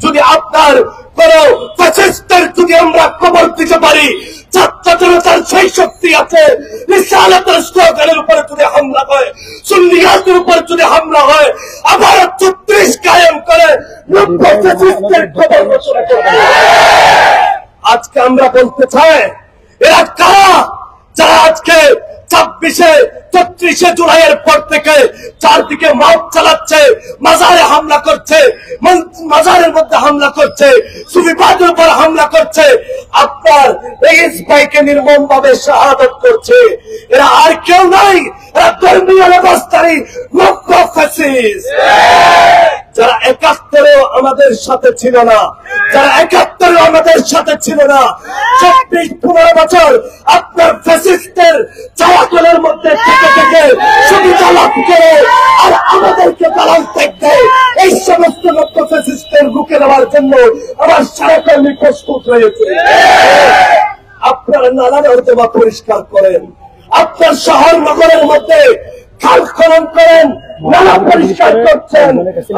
যদি আপনার কোন ফ্যাসিস্টের যদি আমরা খবর দিতে পারি, ছাত্র জনতার সেই শক্তি আছে, রিসালাতের স্লোগানের উপরে যদি হামলা হয়, সুন্নিয়াতের উপরে যদি হামলা হয়, আবার 36 কায়েম করে ফ্যাসিস্টের খবর রচনা করবে। আজকে আমরা বলতে চাই, এরা কারা যারা আজকে 34 জুলাইয়ের পর থেকে চারদিকে মাঠ চালাচ্ছে, মাজারে হামলা করছে, মাজারের মধ্যে হামলা করছে, সুফিবাদের উপর হামলা করছে, আপনার রেইস ভাইকে নির্মম ভাবে শাহাদত করছে। এরা আর কেউ নাই, এরা ধর্মীয় ব্যবস্থারই মুখ্য ফ্যাসিস্ট। যারা 71-এও আমাদের সাথে ছিল না, 24-15 বছর আপনার ফ্যাসিস্টের চালাকলের মধ্যে থেকে সুবিধা লাভ করে আর আমাদেরকে দালাল দেখতে এই সমস্ত মুখ্য ফ্যাসিস্টের রুখে দেওয়ার জন্য আমার সারা কর্মী প্রস্তুত রয়েছে। আপনারা নালা নর্দমা পরিষ্কার করেন, আপনার শহর নগরের মধ্যে খাল খনন করেন, নালা পরিষ্কার করছেন।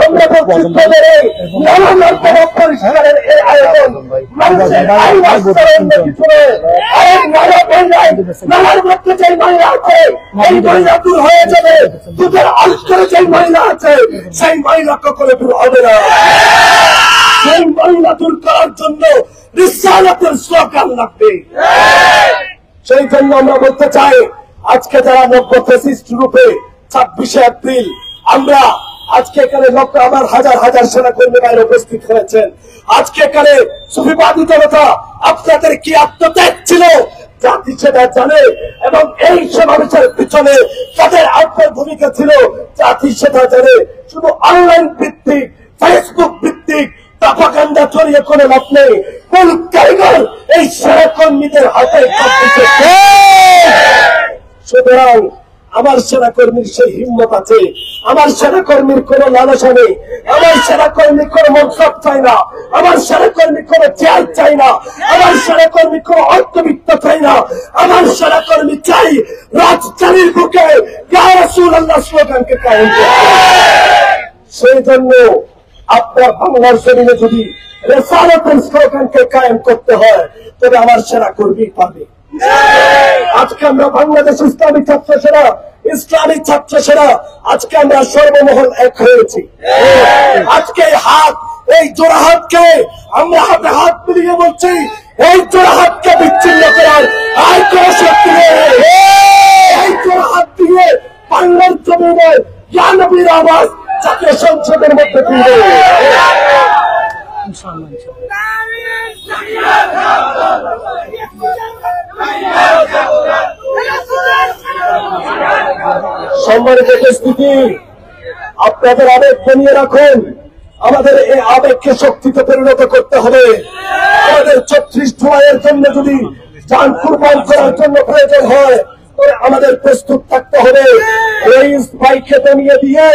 আমরা বলছি নালা নর্দমা পরিষ্কারের এই আয়োজন মানুষের আয় বাস্তবায়ন পিছনে নালার মধ্যে যে মহিলা আছে এই মহিলা দূর হয়ে যাবে, দুধের অন্তরে যে মহিলা আছে সেই মহিলা কখনো দূর হবে না। সেই মহিলা দূর করার জন্য রিসালাতের স্লোগান লাগবে। সেই জন্য আমরা বলতে চাই, আজকে যারা নব্য ফ্যাসিস্ট রূপে 26শে এপ্রিল আমরা আজকে এখানে লক্ষ আমার হাজার হাজার সেনাকর্মী বাইরে উপস্থিত হয়েছেন। আজকে এখানে সুফিবাদী জনতা আপনাদের কি আত্মত্যাগ ছিল জাতি সেটা জানে, এবং এই সমাবেশের পিছনে তাদের আপনার ভূমিকা ছিল জাতি সেটা জানে। শুধু অনলাইন ভিত্তিক ফেসবুক ভিত্তিক প্রপাগান্ডা ছড়িয়ে কোনো লাভ নেই। মূল কারিগর এই সেনাকর্মীদের হাতে। সুতরাং আমার সেনাকর্মীর সেই হিম্মত আছে, আমার সেনাকর্মীর কোন লালসা নেই, আমার সেনাকর্মী কোন মনসব চাই না, আমার সেনাকর্মী কোন চেয়ার চাই না, আমার সেনাকর্মী কোন অর্থবিত্ত চাই না, আমার সেনাকর্মী চাই রাজধানীর বুকে ইয়া রাসূলুল্লাহ স্লোগানকে কায়েম করতে। সেই জন্য আপনার বাংলার জমিনে যদি রেসালাতের স্লোগানকে কায়েম করতে হয় তবে আমার সেনাকর্মী পাবে। আজকে আমরা বাংলাদেশ ইসলামী ছাত্র সেনা, ইসলামী ছাত্র সেনা আজকে আমরা সর্বমহল এক হয়েছি। আজকে এই জোড়া হাতকে আমরা হাতে হাত মিলিয়ে বলছি, এই জোড়া হাতকে বিচ্ছিন্ন করার আর কোন শক্তি নেই। এই জোড়া হাত দিয়ে বাংলার জমিনে ইয়া নবীর আওয়াজ জাতীয় সংসদের মধ্যে তুলবে। সম্মানিত উপস্থিতি, আপনাদের আবেগ কমিয়ে রাখুন। আমাদের এই আবেগকে শক্তিতে পরিণত করতে হবে। আমাদের 34 জুলাইয়ের জন্য যদি জান কুরবান করার জন্য প্রয়োজন হয় তবে আমাদের প্রস্তুত থাকতে হবে। রেইস ভাইকে দমিয়ে দিয়ে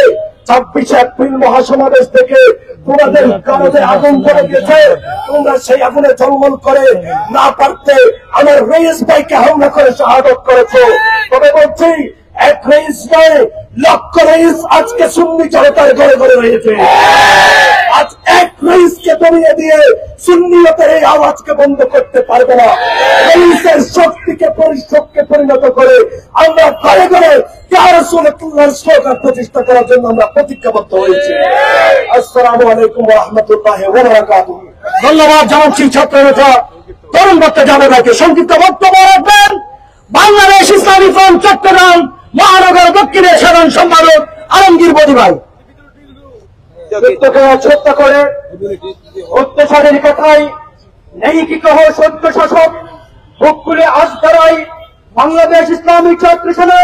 26শে এপ্রিল মহাসমাবেশ থেকে তোমাদের কারণে আগুন করে গেছে, তোমরা সেই আগুনে জলমল করে না পারতে আমার রেইস ভাইকে হামলা করে শাহাদত করেছো। তবে বলছি এক রেইস নয়, লক্ষ রেইস আজকে সুন্নি জনতার ঘরে ঘরে রয়েছে। আজ এক রেইসকে দমিয়ে দিয়ে সুন্নিয়তের এই আওয়াজকে বন্ধ করতে পারবে না। রেইসের শক্তিকে পরিশক্তি পরিণত করে আমরা ঘরে ঘরে ইয়া রাসূলুল্লাহর স্লোগান প্রতিষ্ঠা করার জন্য আমরা প্রতিজ্ঞাবদ্ধ হয়েছি। আসসালামু আলাইকুম ওয়া রাহমাতুল্লাহি ওয়া বারাকাতুহু। ধন্যবাদ জানাচ্ছি ছাত্রনেতা তরুণ ভট্টাচার্যকে। সংক্ষিপ্ত বক্তব্য রাখবেন বাংলাদেশ ইসলামী ফ্রন্ট চট্টগ্রাম মহানগর দক্ষিণের সাধারণ সম্পাদক আলমগীর বদি ভাই। ছোট্ট করে অত্যাচারের কথাই নেই কি কহ সত্য শাসক বুক খুলে আজ দাঁড়াই বাংলাদেশ ইসলামী ছাত্র সেনা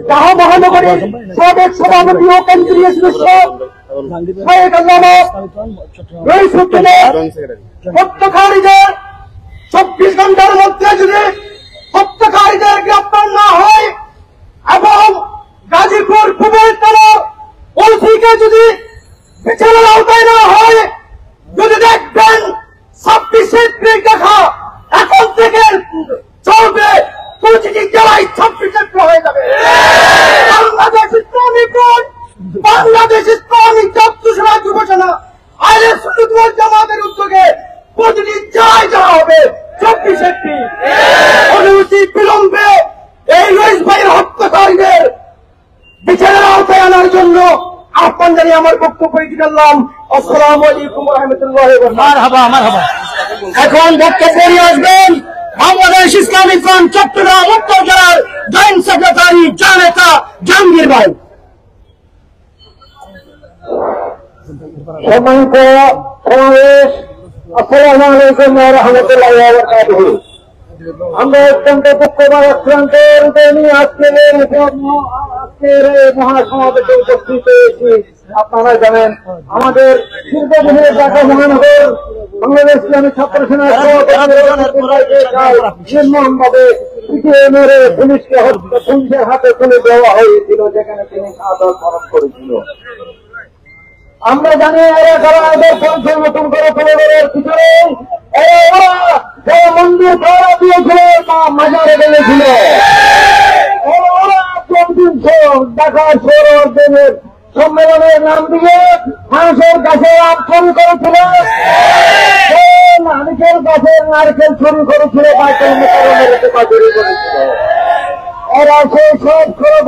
ঢাকা মহানগরীর সাবেক সভাপতি ও কেন্দ্রীয় সদস্য শাহেদ আল্লামা রইসুদ্দিনের হত্যাকারীদের 24 ঘন্টার মধ্যে যদি হত্যাকারীদের গ্রেপ্তার না হয় এবং গাজীপুর কুমিল্লা ওসিকে যদি বিচারের আওতায় না হয়, যদি দেখবেন 26শে এপ্রিল দেখা এখন থেকে চলবে, প্রতিটি জেলায় 26 এপ্রিল হয়ে যাবে। বাংলাদেশ ইসলামী ফ্রন্ট, বাংলাদেশ ইসলামী ছাত্র সেনা যুব সেনা আহলে সুন্নাত ওয়াল জামাতের উদ্যোগে প্রতিটি জেলায় যাওয়া হবে 26 এপ্রিল। অনুমতি বিলম্বে এই রইস ভাইয়ের হত্যাকারীদের বিচারের আওতায় আনার জন্য আহ্বান জানিয়ে আমার বক্তব্য দিলাম। আসসালামু আলাইকুম ওয়া রাহমাতুল্লাহি ওয়া বারাকাতুহু। এখন বক্তব্য নিয়ে আসবেন বাংলাদেশ ইসলামী ফ্রন্ট চট্টগ্রাম উত্তর জেলার জয়েন্ট সেক্রেটারি জননেতা জাহাঙ্গীর ভাই। সম্মানিত সমাবেশ, আসসালামু আলাইকুম ওয়া রাহমাতুল্লাহি ওয়া বারাকাতুহু। আমরা অত্যন্ত দুঃখজনক আক্রান্ত নিয়ে আজকের মহাসমাবেশে উপস্থিত হয়েছি। আপনারা জানেন আমাদের দীর্ঘদিনের ঢাকা মহানগর বাংলাদেশ ইসলামী ছাত্র সেনা নির্মমভাবে পিটিয়ে মেরে পুলিশকে পুলিশের হাতে তুলে দেওয়া হয়েছিল, যেখানে তিনি শাহাদাত বরণ করেছিল। আমরা জানি এরা যারা এদের পঞ্চম নতুন করে তুলে দেওয়ার পিছনে মন্দির ভাড়া দিয়েছিল, মাজারে গেলেছিল, ঢাকা শহরের সম্মেলনের নাম দিয়ে মানুষের কাছে চুরি করেছিল, নারকেল গাছের নারকেল চুরি করেছিল, করেছিল। এরা সেই সব করে